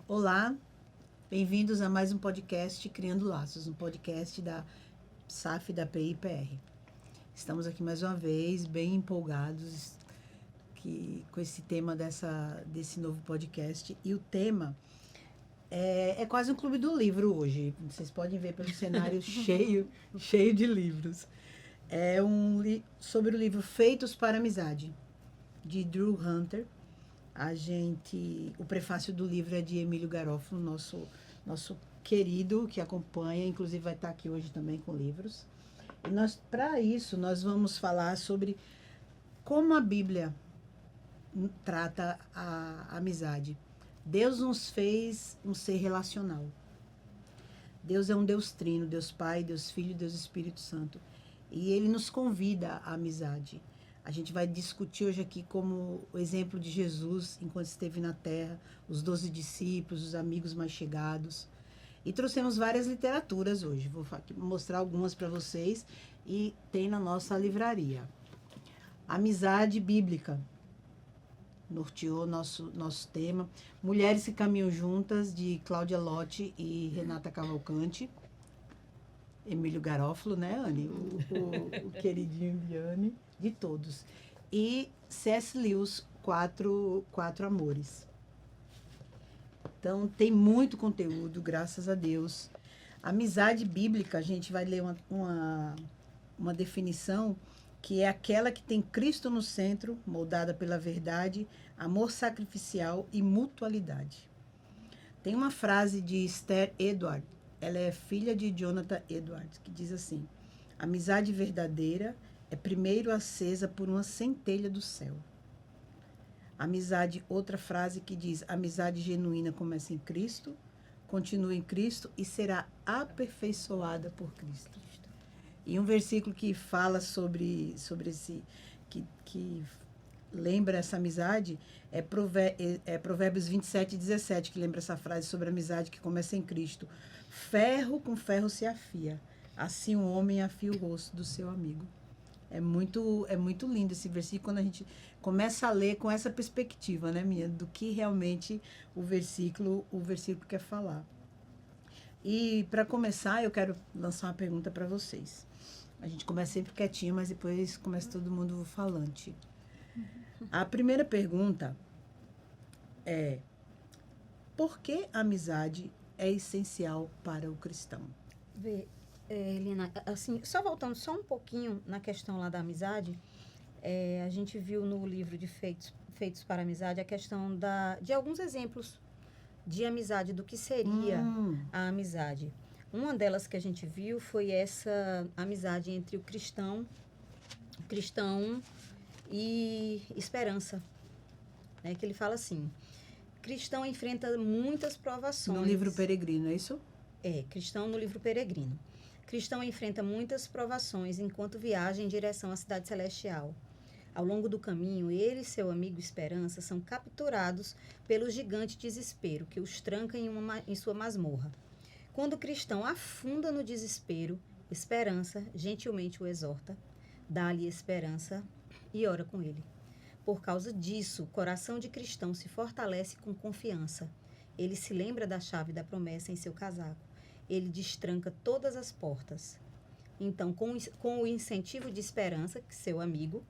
Olá, bem-vindos a mais um podcast Criando Laços, um podcast da SAF da PIPR. Estamos aqui mais uma vez, bem empolgados com esse tema desse novo podcast. E o tema é quase um clube do livro hoje. Vocês podem ver pelo cenário cheio de livros. Sobre o livro Feitos para Amizade, de Drew Hunter. O prefácio do livro é de Emílio Garofalo, nosso querido que acompanha, inclusive vai estar aqui hoje também com livros. E para isso, nós vamos falar sobre como a Bíblia trata a amizade. Deus nos fez um ser relacional. Deus é um Deus trino, Deus Pai, Deus Filho, Deus Espírito Santo. E Ele nos convida à amizade. A gente vai discutir hoje aqui como o exemplo de Jesus, enquanto esteve na Terra, os 12 discípulos, os amigos mais chegados. E trouxemos várias literaturas hoje. Vou mostrar algumas para vocês e tem na nossa livraria. Amizade Bíblica norteou nosso tema. Mulheres que Caminham Juntas, de Cláudia Lotti e Renata Cavalcante. Emílio Garofalo, né, Anne? O queridinho de Anne, de todos. E C.S. Lewis, Quatro Amores. Então, tem muito conteúdo, graças a Deus. Amizade bíblica, a gente vai ler uma definição que é aquela que tem Cristo no centro, moldada pela verdade, amor sacrificial e mutualidade. Tem uma frase de Esther Edward, ela é filha de Jonathan Edwards, que diz assim: amizade verdadeira é primeiro acesa por uma centelha do céu. Amizade, outra frase que diz: amizade genuína começa em Cristo, continua em Cristo e será aperfeiçoada por Cristo. E um versículo que fala sobre esse, que lembra essa amizade, é Provérbios 27:17, que lembra essa frase sobre a amizade que começa em Cristo. Ferro com ferro se afia, assim um homem afia o rosto do seu amigo. É muito lindo esse versículo quando a gente começa a ler com essa perspectiva, né, minha, do que realmente o versículo quer falar. E para começar, eu quero lançar uma pergunta para vocês. A gente começa sempre quietinho, mas depois começa todo mundo falante. A primeira pergunta é: por que a amizade é essencial para o cristão? Helena, assim, só voltando só um pouquinho na questão lá da amizade, a gente viu no livro de Feitos para Amizade a questão de alguns exemplos de amizade, do que seria a amizade. Uma delas que a gente viu foi essa amizade entre o cristão e esperança, né? Que ele fala assim: cristão enfrenta muitas provações. No livro Peregrino, é isso? Cristão no livro Peregrino. Cristão enfrenta muitas provações enquanto viaja em direção à cidade celestial. Ao longo do caminho, ele e seu amigo Esperança são capturados pelo gigante desespero, que os tranca em sua masmorra. Quando o cristão afunda no desespero, Esperança gentilmente o exorta, dá-lhe esperança e ora com ele. Por causa disso, o coração de cristão se fortalece com confiança. Ele se lembra da chave da promessa em seu casaco. Ele destranca todas as portas. Então, com o incentivo de Esperança, seu amigo,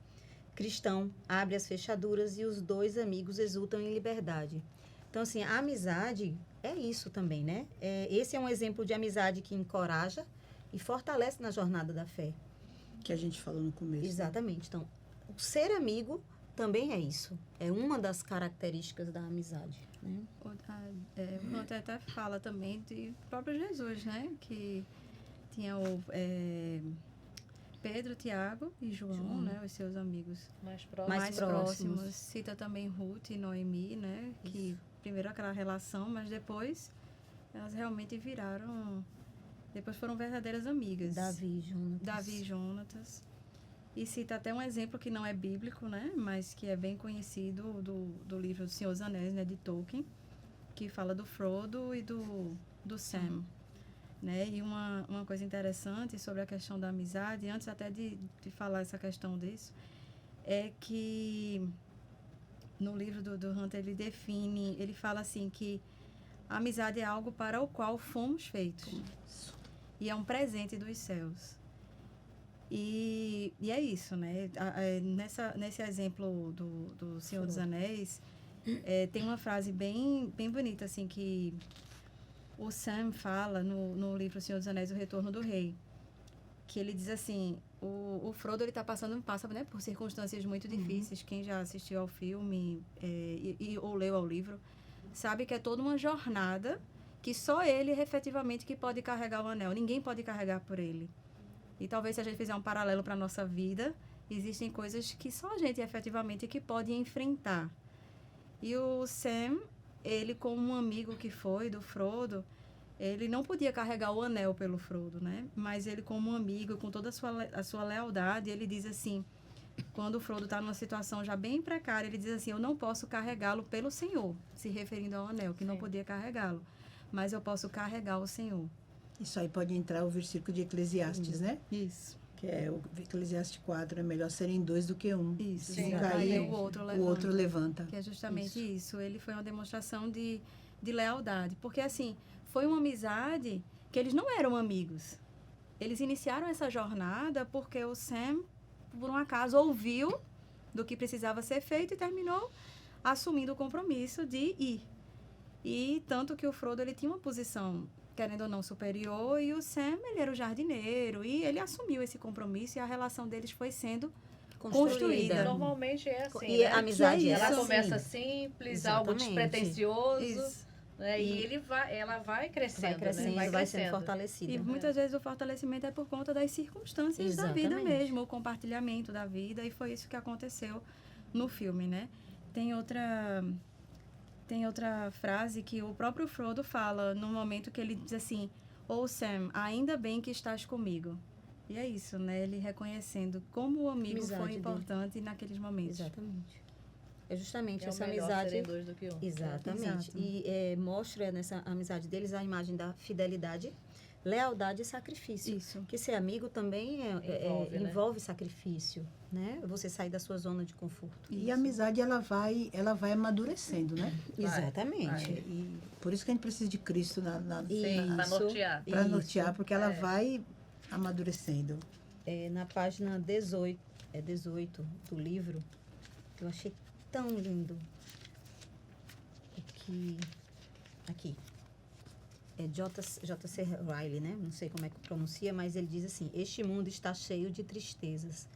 cristão abre as fechaduras e os dois amigos exultam em liberdade. Então, assim, a amizade é isso também, né? Esse é um exemplo de amizade que encoraja e fortalece na jornada da fé. Que a gente falou no começo. Exatamente. Então, o ser amigo também é isso. É uma das características da amizade, né? O Hunter até fala também de próprio Jesus, né? Que tinha Pedro, Tiago e João, né? Os seus amigos mais próximos. Cita também Ruth e Noemi, né? Isso. Que primeiro aquela relação, mas depois elas realmente depois foram verdadeiras amigas. Davi e Jonatas. E cita até um exemplo que não é bíblico, né? Mas que é bem conhecido do livro do Senhor dos Anéis, né? De Tolkien, que fala do Frodo e do Sam. Né? E uma coisa interessante sobre a questão da amizade, antes até de falar essa questão disso, é que no livro do Hunter ele fala assim que a amizade é algo para o qual fomos feitos. E é um presente dos céus. E é isso, né? Nesse exemplo do Senhor dos Anéis, tem uma frase bem bonita, assim, que o Sam fala no livro O Senhor dos Anéis, O Retorno do Rei. Que ele diz assim, o Frodo, ele passa, né, por circunstâncias muito difíceis. Quem já assistiu ao filme ou leu ao livro, sabe que é toda uma jornada que só ele, efetivamente, que pode carregar o anel. Ninguém pode carregar por ele. E talvez, se a gente fizer um paralelo para a nossa vida, existem coisas que só a gente, efetivamente, que pode enfrentar. E o Sam, ele, como um amigo que foi do Frodo, ele não podia carregar o anel pelo Frodo, né? Mas ele, como um amigo, com toda a sua lealdade, ele diz assim, quando o Frodo está numa situação já bem precária, ele diz assim, eu não posso carregá-lo pelo Senhor, se referindo ao anel, que não podia carregá-lo, mas eu posso carregar o Senhor. Isso aí pode entrar o versículo de Eclesiastes, né? Isso. Que é o Eclesiastes 4, é melhor serem dois do que um. Isso. Se Sim, cair, o outro levanta. Que é justamente isso. Ele foi uma demonstração de lealdade. Porque, assim, foi uma amizade que eles não eram amigos. Eles iniciaram essa jornada porque o Sam, por um acaso, ouviu do que precisava ser feito e terminou assumindo o compromisso de ir. E tanto que o Frodo, ele tinha uma posição, querendo ou não, superior, e o Sam, ele era o jardineiro, e ele assumiu esse compromisso, e a relação deles foi sendo construída. Normalmente é assim, E né? a amizade Ela assim. começa simples, algo Exatamente. despretensioso, Isso. né? E ela vai crescendo, Vai crescendo, né? vai sendo fortalecida. E muitas vezes o fortalecimento é por conta das circunstâncias da vida Exatamente. mesmo, o compartilhamento da vida, e foi isso que aconteceu no filme, né? Tem outra frase que o próprio Frodo fala no momento que ele diz assim, Sam, ainda bem que estás comigo. E é isso, né? Ele reconhecendo como o amigo Amizade foi dele. importante naqueles momentos. Exatamente. É justamente É essa melhor amizade. serem dois do que um. Exatamente. Exato. E mostra nessa amizade deles a imagem da fidelidade, lealdade e sacrifício. Isso. Que ser amigo também Envolve, né? envolve sacrifício, né? Você sair da sua zona de conforto. E a amizade, ela vai amadurecendo, né? Exatamente. E por isso que a gente precisa de Cristo Sim, para Isso. nortear. para Isso. nortear, porque ela vai amadurecendo. Na página 18 do livro, eu achei tão lindo. Aqui. É J.C. Riley, né? Não sei como é que pronuncia, mas ele diz assim, este mundo está cheio de tristezas,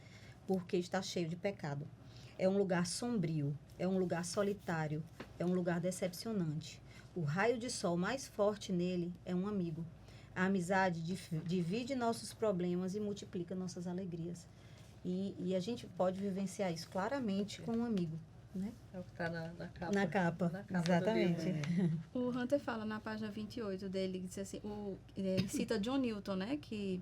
porque está cheio de pecado. É um lugar sombrio, é um lugar solitário, é um lugar decepcionante. O raio de sol mais forte nele é um amigo. A amizade divide nossos problemas e multiplica nossas alegrias. E a gente pode vivenciar isso claramente com um amigo, né? É o que está na capa. Na capa, Na capa do exatamente. livro. O Hunter fala na página 28 dele, diz assim, ele cita John Newton, né? Que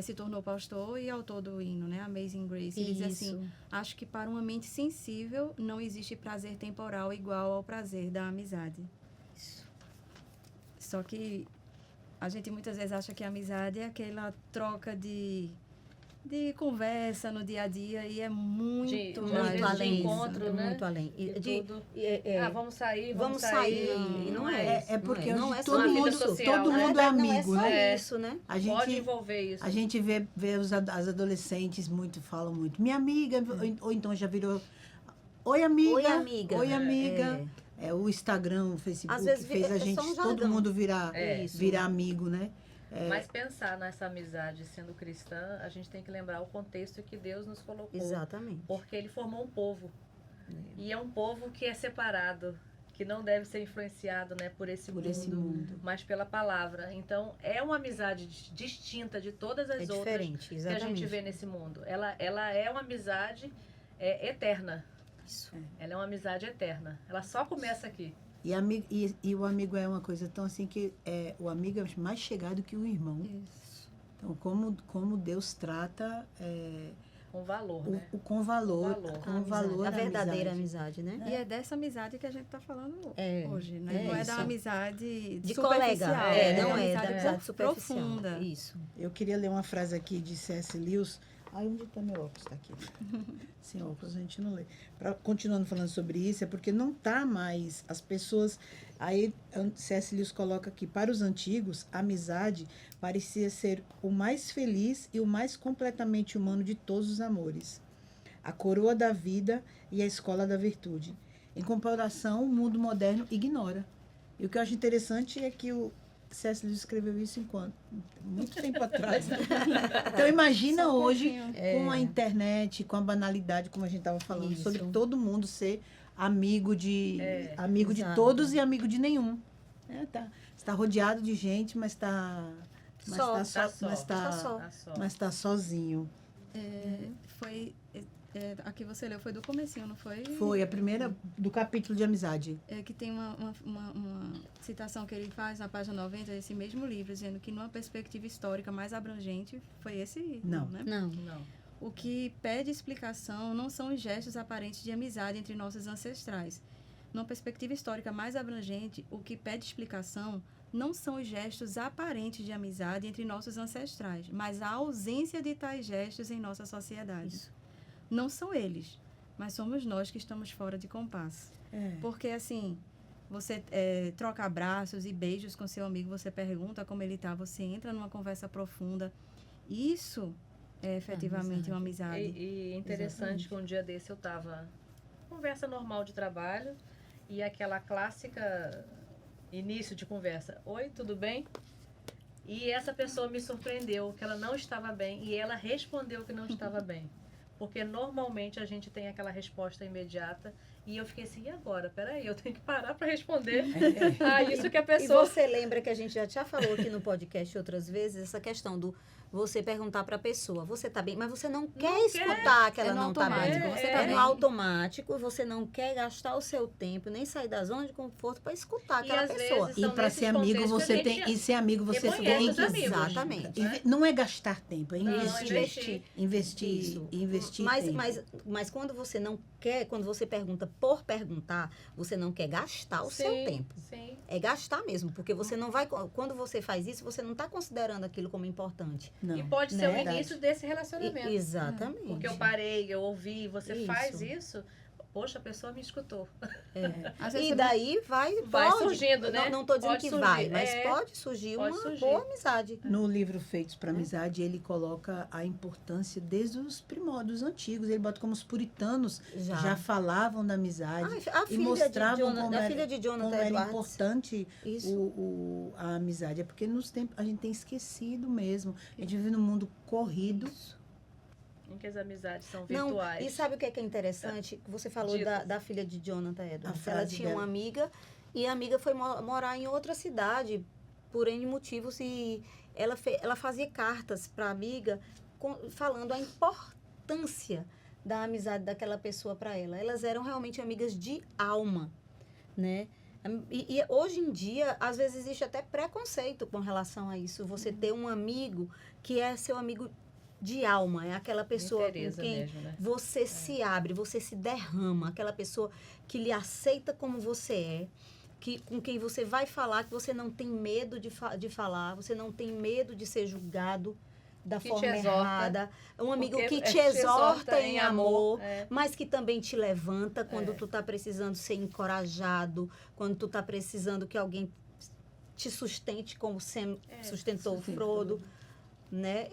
se tornou pastor e autor do hino, né? Amazing Grace. Ele diz assim, acho que para uma mente sensível não existe prazer temporal igual ao prazer da amizade. Isso. Só que a gente muitas vezes acha que a amizade é aquela troca de conversa no dia a dia e é muito De mais além, encontro, né? muito além. De tudo. Vamos sair, Vamos sair. E não é isso. É porque não hoje é todo só a vida mundo, social, todo né? mundo é não amigo, é só né? isso, né? A Pode gente, envolver isso. a gente vê as adolescentes falam muito. Minha amiga, ou então já virou. Oi, amiga. Oi, amiga. Oi, amiga. O Instagram, o Facebook, Às vezes fez a é só gente, um todo jargão. mundo virar Isso. amigo, né? Mas pensar nessa amizade sendo cristã, a gente tem que lembrar o contexto que Deus nos colocou. Exatamente. Porque ele formou um povo. E é um povo que é separado, que não deve ser influenciado, né, por esse mundo, mas pela palavra. Então, é uma amizade distinta de todas as outras diferente, que a exatamente. gente vê nesse mundo. Ela é uma amizade eterna. Isso. Ela é uma amizade eterna. Ela só começa aqui. E o amigo é uma coisa tão assim que o amigo é mais chegado que o irmão. Isso. Então, como Deus trata Com valor, né? com valor, valor. com valor A verdadeira amizade. amizade, né? E é dessa amizade que a gente está falando hoje, né? é Não é isso. da amizade De superficial, colega. é Não da é da amizade profunda. superficial. Isso. Eu queria ler uma frase aqui de C.S. Lewis, Ai, onde está meu óculos? Está aqui. Sem óculos a gente não lê. Continuando falando sobre isso, é porque não está mais as pessoas... Aí C.S. Lewis coloca aqui, para os antigos, a amizade parecia ser o mais feliz e o mais completamente humano de todos os amores. A coroa da vida e a escola da virtude. Em comparação, o mundo moderno ignora. E o que eu acho interessante é que o C.S. Lewis escreveu isso muito tempo atrás. Então, imagina hoje, com a internet, com a banalidade, como a gente estava falando, sobre todo mundo ser amigo de todos e amigo de nenhum. Você está rodeado de gente, mas está sozinho. A que você leu foi do comecinho, não foi? Foi a primeira do capítulo de amizade. Que tem uma citação que ele faz na página 90 desse mesmo livro, dizendo que numa perspectiva histórica mais abrangente, foi esse? Não, né? Não. O que pede explicação não são os gestos aparentes de amizade entre nossos ancestrais. Numa perspectiva histórica mais abrangente, o que pede explicação não são os gestos aparentes de amizade entre nossos ancestrais, mas a ausência de tais gestos em nossa sociedade. Isso. Não são eles, mas somos nós que estamos fora de compasso. Porque, assim, você troca abraços e beijos com seu amigo, você pergunta como ele está, você entra numa conversa profunda. Isso é efetivamente uma amizade. E interessante que um dia desse eu estava conversa normal de trabalho e aquela clássica início de conversa. Oi, tudo bem? E essa pessoa me surpreendeu que ela não estava bem e ela respondeu que não estava bem. Porque normalmente a gente tem aquela resposta imediata e eu fiquei assim, e agora? Peraí, eu tenho que parar para responder. Isso que a pessoa... E você lembra que a gente já falou aqui no podcast outras vezes, essa questão do você perguntar para a pessoa, você tá bem, mas você não quer escutar que ela não tá bem. Você tá no automático, você não quer gastar o seu tempo, nem sair da zona de conforto para escutar aquela pessoa. E para ser amigo, você tem... E ser amigo, você tem que... Exatamente. Não é gastar tempo, é investir. Investir mas quando você não quer, quando você pergunta por perguntar, você não quer gastar o seu tempo. Sim. É gastar mesmo, porque você não vai... Quando você faz isso, você não está considerando aquilo como importante. Não, e pode ser o início desse relacionamento. Exatamente. Porque eu parei, eu ouvi, você faz isso, poxa, a pessoa me escutou. E daí vai surgindo, né? Não estou dizendo pode que surgir, vai, mas pode surgir uma boa amizade. No livro Feitos para Amizade, ele coloca a importância desde os primórdios antigos. Ele bota como os puritanos já falavam da amizade e mostravam como era importante a amizade. É porque nos tempos a gente tem esquecido mesmo. A gente vive num mundo corrido. Em que as amizades são virtuais. Não, e sabe o que é interessante? Você falou da filha de Jonathan Edwards. Ela tinha uma amiga e a amiga foi morar em outra cidade por N motivos e ela fazia cartas para a amiga falando a importância da amizade daquela pessoa para ela. Elas eram realmente amigas de alma, né? E hoje em dia, às vezes existe até preconceito com relação a isso. Você ter um amigo que é seu amigo de alma, é aquela pessoa com quem mesmo, né? Você se abre, você se derrama, aquela pessoa que lhe aceita como você é, com quem você vai falar, que você não tem medo de falar, você não tem medo de ser julgado da forma errada. Um amigo que te exorta em amor, mas que também te levanta quando tu tá precisando ser encorajado, quando tu tá precisando que alguém te sustente como Sam sustentou o Frodo. Né?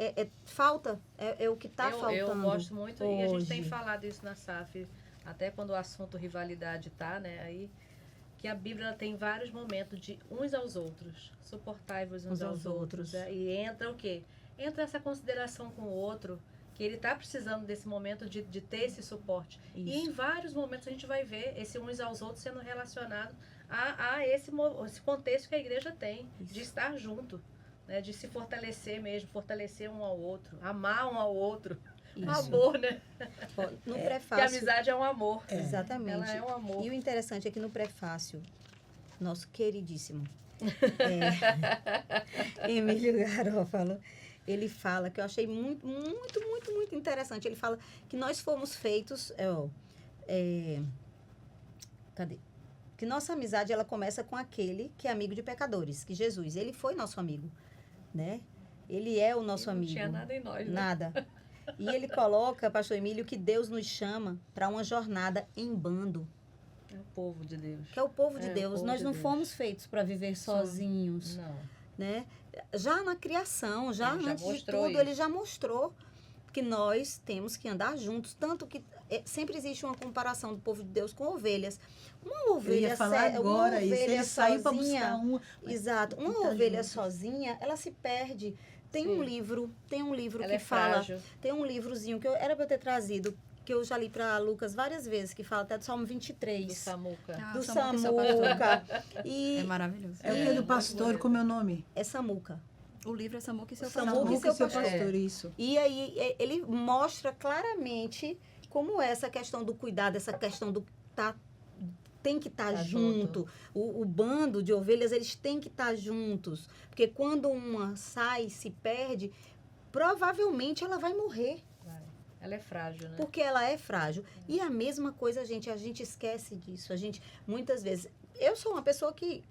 É o que está faltando. Eu gosto muito hoje. E a gente tem falado isso na SAF, até quando o assunto rivalidade está, né? Aí, que a Bíblia tem vários momentos de uns aos outros, suportai-vos uns aos outros. E entra o quê? Entra essa consideração com o outro, que ele está precisando desse momento de ter esse suporte. Isso. E em vários momentos a gente vai ver esse uns aos outros sendo relacionado a esse contexto que a igreja tem, de estar junto. Né, de se fortalecer mesmo, fortalecer um ao outro, amar um ao outro. Isso. Amor, né? No prefácio. Porque a amizade é um amor. Exatamente. Ela é um amor. E o interessante é que no prefácio, nosso queridíssimo Emílio Garófalo, ele fala, que eu achei muito, muito, muito, muito interessante. Ele fala que nós fomos feitos... cadê? Que nossa amizade, ela começa com aquele que é amigo de pecadores, que Jesus, ele foi nosso amigo. Né? Ele é o nosso amigo. Não tinha nada em nós, né? Nada. E ele coloca, pastor Emílio, que Deus nos chama para uma jornada em bando, É o povo de Deus. que é o povo de É, o Deus. povo Nós de não Deus. fomos feitos para viver sozinhos, Não. né? Já na criação, já Ele já antes de mostrou tudo, isso. ele já mostrou que nós temos que andar juntos, tanto que sempre existe uma comparação do povo de Deus com ovelhas. Uma Eu ovelha, ia falar uma agora isso. ovelha Ele saiu para sozinha, buscar uma. exato, tem que uma tá ovelha junto. sozinha, ela se perde. Tem Sim. um livro Ela que é fala, frágil. tem um livrozinho que era para eu ter trazido, que eu já li para Lucas várias vezes, que fala até do Salmo 23. Do Samuca. Ah, Do Samuca, seu pastor. Samuca. E É maravilhoso. É o que do pastor, como é o nome? é Samuca. O livro é Samuca e seu Samuca pastor. e seu Samuca, pastor. isso. E aí ele mostra claramente como é essa questão do cuidado, essa questão do tem que estar Tá junto. O bando de ovelhas, eles têm que estar juntos. Porque quando uma sai, se perde, provavelmente ela vai morrer. Vai. Ela é frágil, né? Porque ela é frágil. E a mesma coisa, a gente esquece disso. A gente, muitas vezes... Eu sou uma pessoa que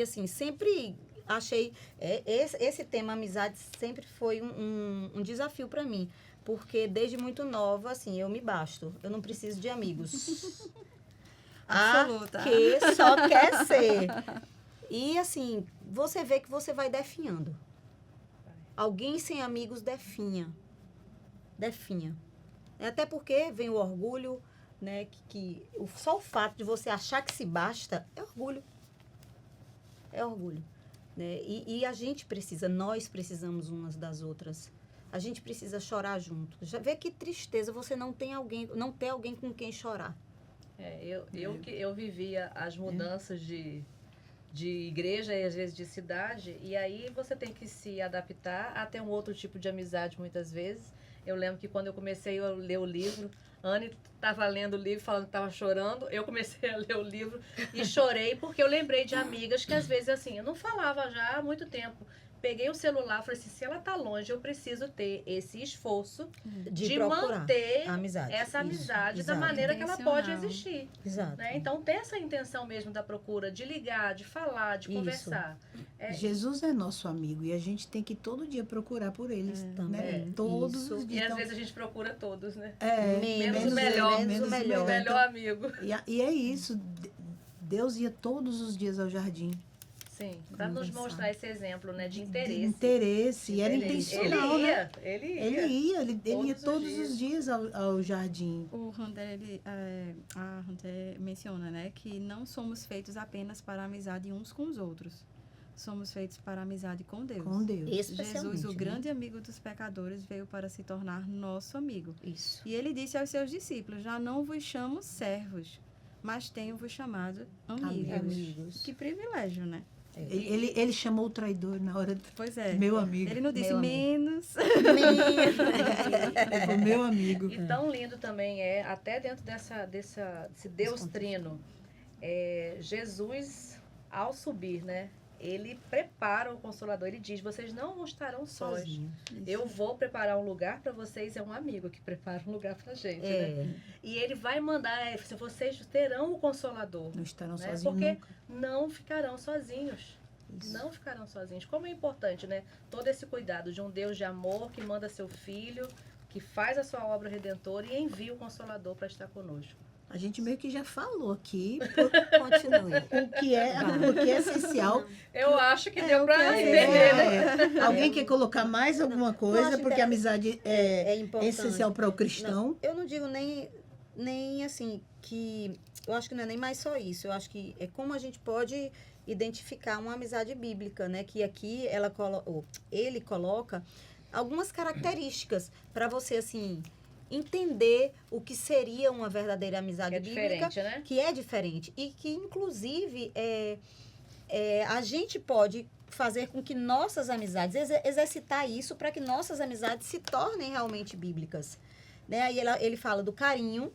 assim, sempre achei... esse tema amizade sempre foi um desafio para mim. Porque desde muito nova, assim, eu me basto. Eu não preciso de amigos. Absoluta. Que só quer ser. E, assim, você vê que você vai definhando. Alguém sem amigos definha. Definha. Até porque vem o orgulho, né? Só o fato de você achar que se basta é orgulho. É orgulho. Né? E a gente precisa, nós precisamos umas das outras. A gente precisa chorar junto. Já vê que tristeza você não ter alguém com quem chorar. Eu vivia as mudanças de igreja e às vezes de cidade, e aí você tem que se adaptar a ter um outro tipo de amizade muitas vezes. Eu lembro que quando eu comecei a ler o livro, Anne estava lendo o livro, falando que estava chorando, eu comecei a ler o livro e chorei porque eu lembrei de amigas que às vezes assim, eu não falava já há muito tempo. Peguei o celular e falei assim, se ela tá longe, eu preciso ter esse esforço de procurar manter a amizade. essa amizade Isso, da exato. maneira que ela pode Intencional. existir. Exato. Né? Então, ter essa intenção mesmo da procura, de ligar, de falar, de Isso. conversar. Jesus é nosso amigo e a gente tem que todo dia procurar por eles. também. Né? Todos Isso. os E dias. às Então, vezes a gente procura todos, né? Menos o melhor, menos o melhor. O melhor amigo. E é isso. Deus ia todos os dias ao jardim. Sim, para nos Conversar. mostrar esse exemplo, né, de De interesse. interesse. E era Interesse. intencional, né? Ele Ele ia Todos os todos dias. os dias ao jardim. O Hunter, a Hunter menciona, né, que não somos feitos apenas para a amizade uns com os outros. Somos feitos para a amizade com Deus. Com Deus. Especialmente, Jesus, o né? grande amigo dos pecadores, veio para se tornar nosso amigo. Isso. E ele disse aos seus discípulos, já não vos chamo servos, mas tenho-vos chamado amigos. Amigos. Que privilégio, né? Ele chamou o traidor na hora do Pois é. meu amigo. Ele não disse Meu amigo. menos. Ele foi meu amigo. E tão lindo também é, até dentro desse Deus trino, Jesus, ao subir, né? Ele prepara o Consolador, ele diz, vocês não estarão sós. Sozinho. Eu vou preparar um lugar para vocês, é um amigo que prepara um lugar pra gente, né? É. E ele vai mandar, vocês terão o Consolador, Não estarão né? sozinhos Porque nunca. não ficarão sozinhos. Isso. Não ficarão sozinhos. Como é importante, né? Todo esse cuidado de um Deus de amor que manda seu filho, que faz a sua obra redentora e envia o Consolador para estar conosco. A gente meio que já falou aqui Continue. o que é essencial. Eu acho que É, deu o para que é entender, né? Alguém quer colocar mais alguma coisa? acho Porque a amizade É é importante. essencial para o cristão. Eu não digo nem assim que... Eu acho que não é nem mais só isso. Eu acho que é como a gente pode identificar uma amizade bíblica, né? Que aqui ele coloca algumas características para você, assim, entender o que seria uma verdadeira amizade É bíblica. diferente, né? Que é diferente. E que, inclusive, a gente pode fazer com que nossas amizades, exercitar isso para que nossas amizades se tornem realmente bíblicas. Né? Aí ele fala do carinho,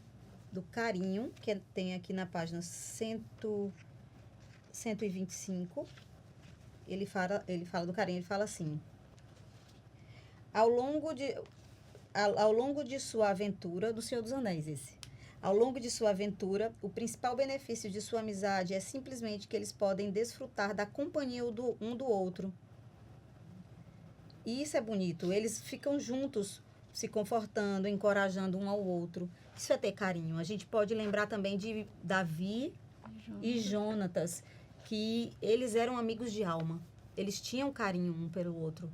que tem aqui na página 125. Ele fala do carinho, ele fala assim: ao longo de sua aventura, do Senhor dos Anéis esse. Ao longo de sua aventura, o principal benefício de sua amizade é simplesmente que eles podem desfrutar da companhia um do outro. E isso é bonito. Eles ficam juntos se confortando, encorajando um ao outro. Isso é ter carinho. A gente pode lembrar também de Davi e Jonatas, que eles eram amigos de alma. Eles tinham carinho um pelo outro.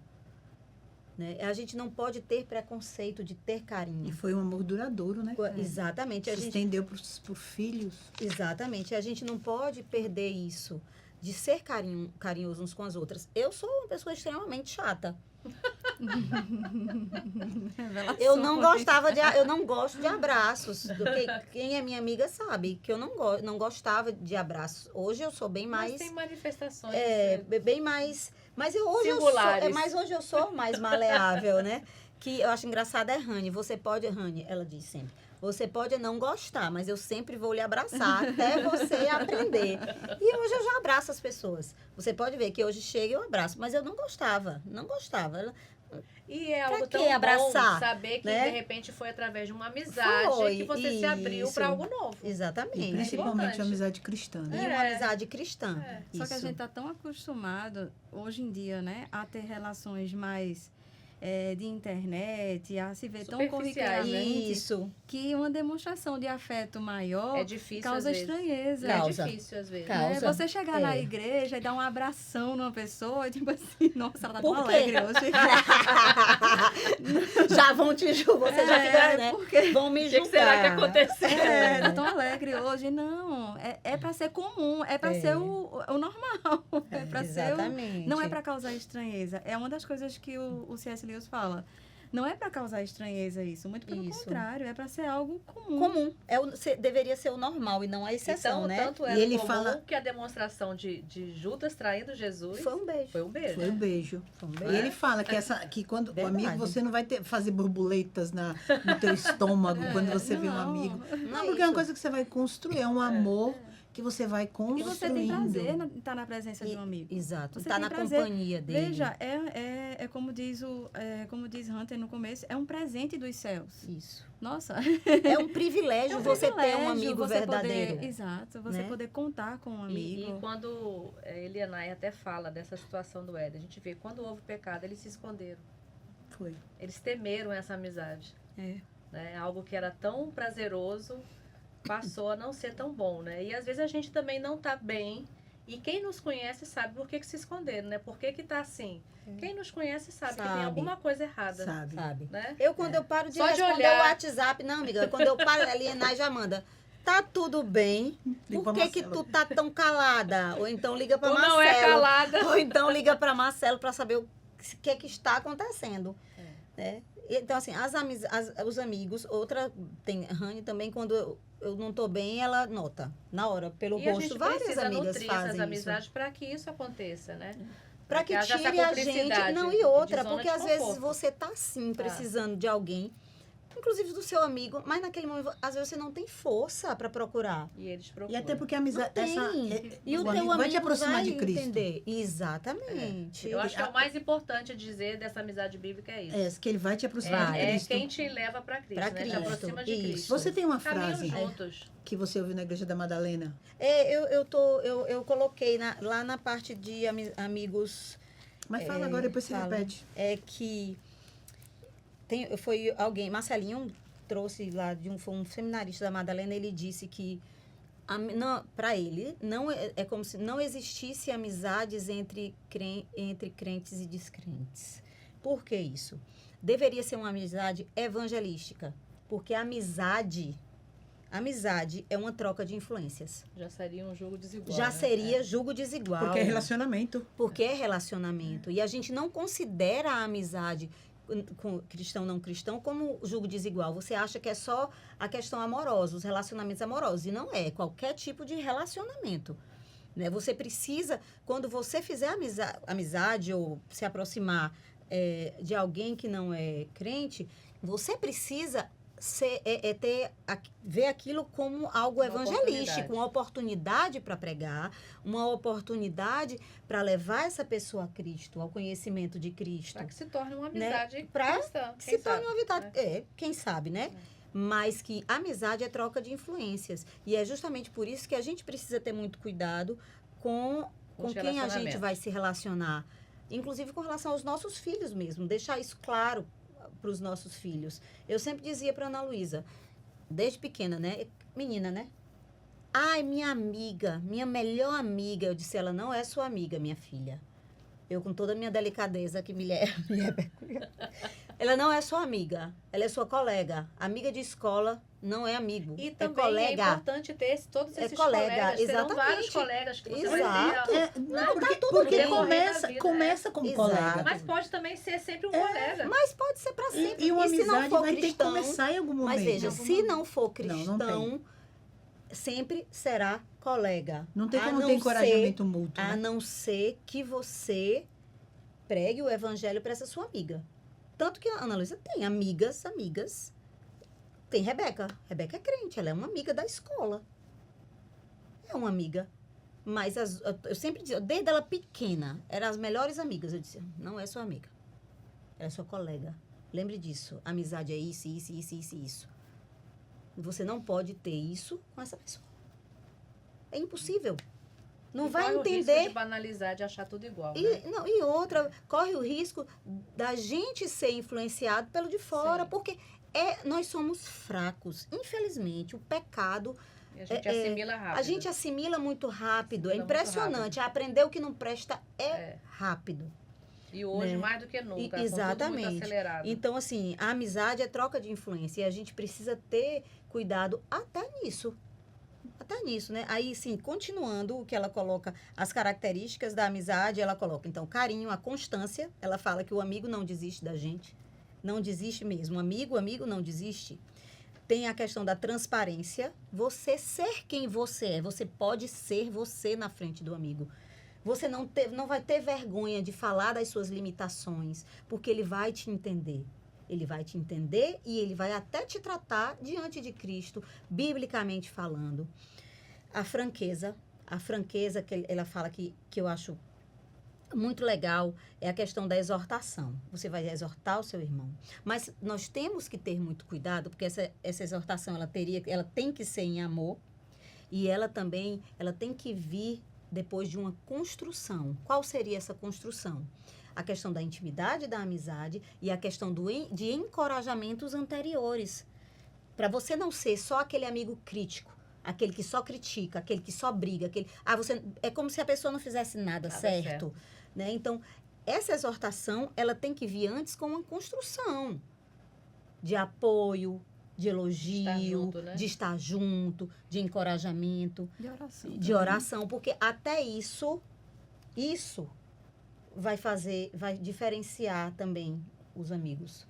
Né? A gente não pode ter preconceito de ter carinho. E foi um amor duradouro, né? Exatamente. Se estendeu por filhos. Exatamente. A gente não pode perder isso, de ser carinhoso uns com as outras. Eu sou uma pessoa extremamente chata. Eu não gosto de abraços. Quem é minha amiga sabe que eu não gostava de abraços. Hoje eu sou bem mais... Mas tem manifestações. Bem mais... Mas hoje eu sou mais maleável, né? Que eu acho engraçado é Rani. Rani, ela diz sempre, você pode não gostar, mas eu sempre vou lhe abraçar até você aprender. E hoje eu já abraço as pessoas. Você pode ver que hoje chega e eu abraço, mas eu não gostava. E é algo Pra tão que abraçar, bom saber que, né? de repente, foi através de uma amizade que você se abriu isso. para algo novo. Exatamente. E principalmente importante. a amizade cristã, E né? uma amizade cristã. Só que a Isso. gente tá tão acostumado, hoje em dia, né, a ter relações mais de internet, a se ver tão Superficiais, né? corriqueiramente, Isso. que uma demonstração de afeto maior É difícil causa às vezes. estranheza. Causa. É difícil às vezes. Causa. É, você chegar na igreja e dar um abração numa pessoa, e tipo assim, nossa, ela tá tão Por quê? alegre hoje. Já vão te julgar, você já fica, né? porque Vão me O julgar. que será que aconteceu? tá tão alegre hoje. Não, é pra ser comum, é pra ser o normal. É pra ser Exatamente. não é pra causar estranheza. É uma das coisas que o C.S. Lewis fala. Não é pra causar estranheza isso, muito pelo Isso. contrário, é pra ser algo comum. Comum. Deveria ser o normal e não a exceção, Então, né? tanto E era ele comum fala- que a demonstração de Judas traindo Jesus Foi um beijo. foi um beijo. Foi um beijo. Foi um E beijo. ele fala que quando o Verdade. amigo, você não vai fazer borboletas no teu estômago quando você vê um não. amigo. Não Não, é porque é uma isso. coisa que você vai construir, é um amor que você vai E construindo. você tem prazer em estar na presença de um amigo. Exato. Você Tá tem na prazer. companhia dele. Veja, é como diz Hunter no começo, é um presente dos céus. Isso. Nossa, É um privilégio você ter um amigo você verdadeiro. Exato, você né? poder contar com um amigo. E quando Elianai até fala dessa situação do Éden, a gente vê quando houve pecado, eles se esconderam. Foi. Eles temeram essa amizade. É. Né? Algo que era tão prazeroso passou a não ser tão bom, né? E às vezes a gente também não tá bem. E quem nos conhece sabe por que se esconderam, né? Por que tá assim? Quem nos conhece sabe que tem Sabe. alguma coisa errada, Sabe? né? Quando eu paro de Só de responder olhar. o WhatsApp, não, amiga, quando eu paro ali, a Nai já manda. Tá tudo bem? Liga Por pra que Marcela. tu tá tão calada? Ou então liga pra Tu Marcelo. não é calada. Ou então liga para Marcelo para saber o que é que está acontecendo. Né? Então, assim, os amigos, tem Rani também, quando eu não tô bem, ela nota. Na hora, pelo E a rosto, gente várias precisa amigas nutrir fazem essas isso. amizades para que isso aconteça, né? Para que haja essa tire a gente. cumplicidade Não, e de outra, zona porque de às vezes conforto. você tá assim, precisando de alguém, inclusive do seu amigo, mas naquele momento, às vezes você não tem força para procurar. E eles procuram. E até porque a amizade. Não tem. E o teu amigo vai te aproximar de Cristo. entender. Exatamente. Eu acho que é o mais importante dizer dessa amizade bíblica é isso. É, que ele vai te aproximar de É Cristo. quem te leva para Cristo, Pra né? Te Cristo, aproxima de isso. Cristo. Você tem uma Caminham frase juntos. que você ouviu na igreja da Madalena? Eu coloquei lá na parte de amigos. Mas fala agora, depois você fala. repete. É que foi alguém, Marcelinho trouxe lá foi um seminarista da Madalena, ele disse que para ele não é como se não existisse amizades entre crentes e descrentes. Por que isso? Deveria ser uma amizade evangelística, porque a amizade é uma troca de influências. Já seria um jogo desigual. Já né? seria julgo desigual. Porque é relacionamento. Porque é relacionamento. E a gente não considera a amizade com cristão não cristão como julgo desigual. Você acha que é só a questão amorosa, os relacionamentos amorosos. E não é. Qualquer tipo de relacionamento. Né? Você precisa, quando você fizer amizade ou se aproximar de alguém que não é crente, você precisa ver aquilo como algo evangelístico, uma oportunidade para pregar, uma oportunidade para levar essa pessoa a Cristo, ao conhecimento de Cristo. Para que se torne uma amizade Pra cristã. Se torne uma amizade, quem sabe, né? Mas que amizade é troca de influências. E é justamente por isso que a gente precisa ter muito cuidado com os quem a gente relacionamentos. vai se relacionar. Inclusive com relação aos nossos filhos mesmo. Deixar isso claro para os nossos filhos. Eu sempre dizia para Ana Luísa, desde pequena, né? Menina, né? Ai, minha amiga, minha melhor amiga. Eu disse, ela não é sua amiga, minha filha. Eu, com toda a minha delicadeza, que me é peculiar. Ela não é sua amiga, ela é sua colega. Amiga de escola não é amigo, E é também colega. é importante ter todos esses colega, colegas. Serão exatamente. vários colegas que você Exato. vai ter. Porque bem. começa como Exato. colega. Mas pode também ser sempre um colega. Mas pode ser para sempre. E uma se não amizade for vai ter que cristão, começar em algum momento. mas veja, Em algum se momento. não for cristão, não sempre será colega. Não tem A como não ter ser- encorajamento mútuo. A Né? não ser que você pregue o evangelho para essa sua amiga. Tanto que a Ana Luísa tem amigas. Tem Rebeca. Rebeca é crente, ela é uma amiga da escola. É uma amiga. Mas eu sempre dizia, desde ela pequena, eram as melhores amigas. Eu disse, não é sua amiga. Ela é sua colega. Lembre disso. Amizade é isso, isso, isso, isso, isso. Você não pode ter isso com essa pessoa. É impossível. Não E vai corre o risco entender. de banalizar, de achar tudo igual. Né? E outra, corre o risco da gente ser influenciado pelo de fora, Sim. porque nós somos fracos. Infelizmente, o pecado, E a gente assimila rápido. a gente assimila muito rápido. Assimila É muito impressionante. Aprender o que não presta É. rápido. E hoje, né? mais do que nunca, com tudo Exatamente. muito acelerado. Então, assim, a amizade é troca de influência. E a gente precisa ter cuidado até nisso. Até nisso, né? Aí, sim, continuando o que ela coloca, as características da amizade, ela coloca, então, carinho, a constância. Ela fala que o amigo não desiste da gente. Não desiste mesmo. Amigo não desiste. Tem a questão da transparência. Você ser quem você é. Você pode ser você na frente do amigo. Você não vai ter vergonha de falar das suas limitações, porque ele vai te entender. Ele vai te entender e ele vai até te tratar diante de Cristo, biblicamente falando. A franqueza que ela fala que eu acho muito legal, é a questão da exortação. Você vai exortar o seu irmão. Mas nós temos que ter muito cuidado, porque essa exortação, ela tem que ser em amor, e ela tem que vir depois de uma construção. Qual seria essa construção? A questão da intimidade, da amizade e a questão de encorajamentos anteriores. Para você não ser só aquele amigo crítico, aquele que só critica, aquele que só briga, é como se a pessoa não fizesse nada certo. Né? Então, essa exortação, ela tem que vir antes com uma construção de apoio, de elogio, de estar junto, né? De encorajamento, De oração. porque até isso vai diferenciar também os amigos.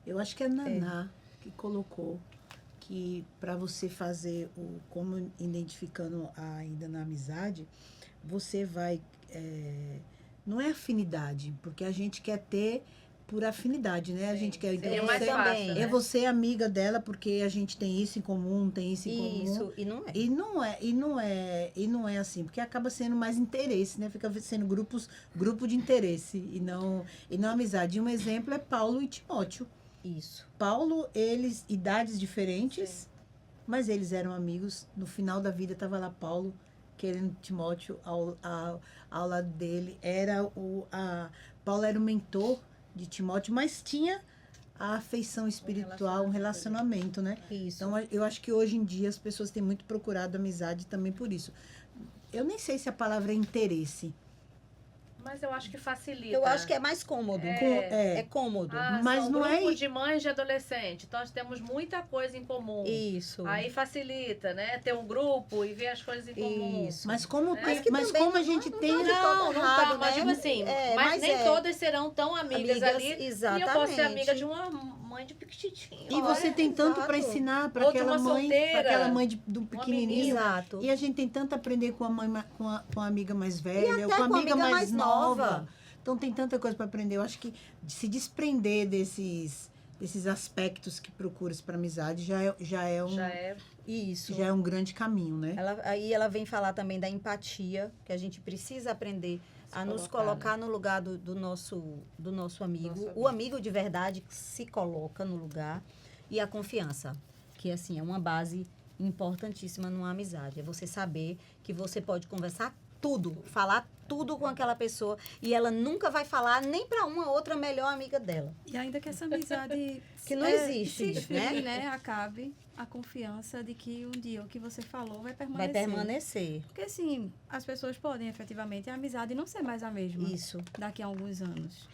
Eu acho que é a Naná que colocou que para você fazer como identificando ainda na amizade, você vai não é afinidade, porque a gente quer ter por afinidade, né? A gente quer então seria mais fácil, né? você amiga dela porque a gente tem isso em comum, tem isso em comum. Isso, e não é. E não é assim, porque acaba sendo mais interesse, né? Fica sendo grupo de interesse e não amizade. E um exemplo é Paulo e Timóteo. Isso. Paulo, eles, idades diferentes, Sim. mas eles eram amigos. No final da vida estava lá Paulo querendo Timóteo ao lado dele. Paulo era o mentor de Timóteo, mas tinha a afeição espiritual, um relacionamento, né? Isso. Então, eu acho que hoje em dia as pessoas têm muito procurado amizade também por isso. Eu nem sei se a palavra é interesse. Mas eu acho que facilita. Eu acho que é mais cômodo. É cômodo. Mas são não é grupo de mães de adolescente. Então, nós temos muita coisa em comum. Isso. Aí facilita, né? Ter um grupo e ver as coisas em comum. Isso. Mas como Mas que também como a não- gente não tem... tá de todo Não errado, tá, mas né? tipo assim, É, mas mas nem é. todas serão tão amigas ali. Exatamente. E eu posso ser amiga de uma mãe de piquititinho. E você tem tanto exato. para ensinar para Ou de aquela uma mãe, solteira, para aquela mãe do pequenininho. Exato. E a gente tem tanto a aprender com a mãe, com a amiga mais velha, até com a com a amiga amiga mais mais nova. nova. Então tem tanta coisa para aprender. Eu acho que se desprender desses aspectos que procuras para amizade já é Isso. um grande caminho, né? Aí ela vem falar também da empatia, que a gente precisa aprender a nos colocar no lugar do nosso amigo. O amigo de verdade se coloca no lugar. E a confiança, que assim é uma base importantíssima numa amizade. É você saber que você pode conversar tudo, falar tudo com aquela pessoa e ela nunca vai falar nem para uma outra melhor amiga dela. E ainda que essa amizade Que não existe, se esfrie, né? Acabe a confiança de que um dia o que você falou vai Vai permanecer. permanecer. Porque, assim, as pessoas podem, efetivamente, a amizade não ser mais a mesma Isso. daqui a alguns anos.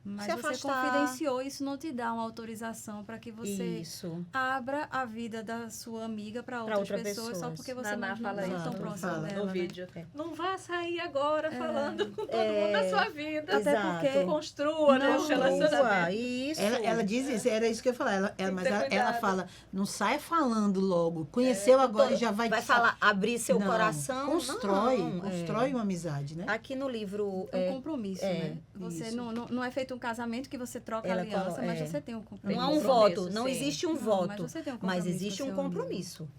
Mas Se você afastar. confidenciou, isso não te dá uma autorização para que você Isso. abra a vida da sua amiga para Pra outras outras pessoas, só pessoas. porque você Naná não fala não é isso tão no- próxima fala dela, no né? vídeo. É. Não vá sair agora falando com todo É. mundo da sua vida. Até Exato. porque Construa, né, o Construa. relacionamento. Isso. Ela diz isso, era isso que eu ia falar. Tem que Mas ter ela cuidado. fala, não saia falando logo. Conheceu agora e já vai... Vai falar, abrir seu Não, coração. Constrói, Não, constrói uma amizade, né? Aqui no livro... É um compromisso, né? Você isso. não é feito um casamento que você troca Ela aliança, colo- mas é. você tem um compromisso. Não há um compromisso, voto, não sim. existe um Não, voto, mas você tem um mas compromisso existe com um seu amigo. compromisso.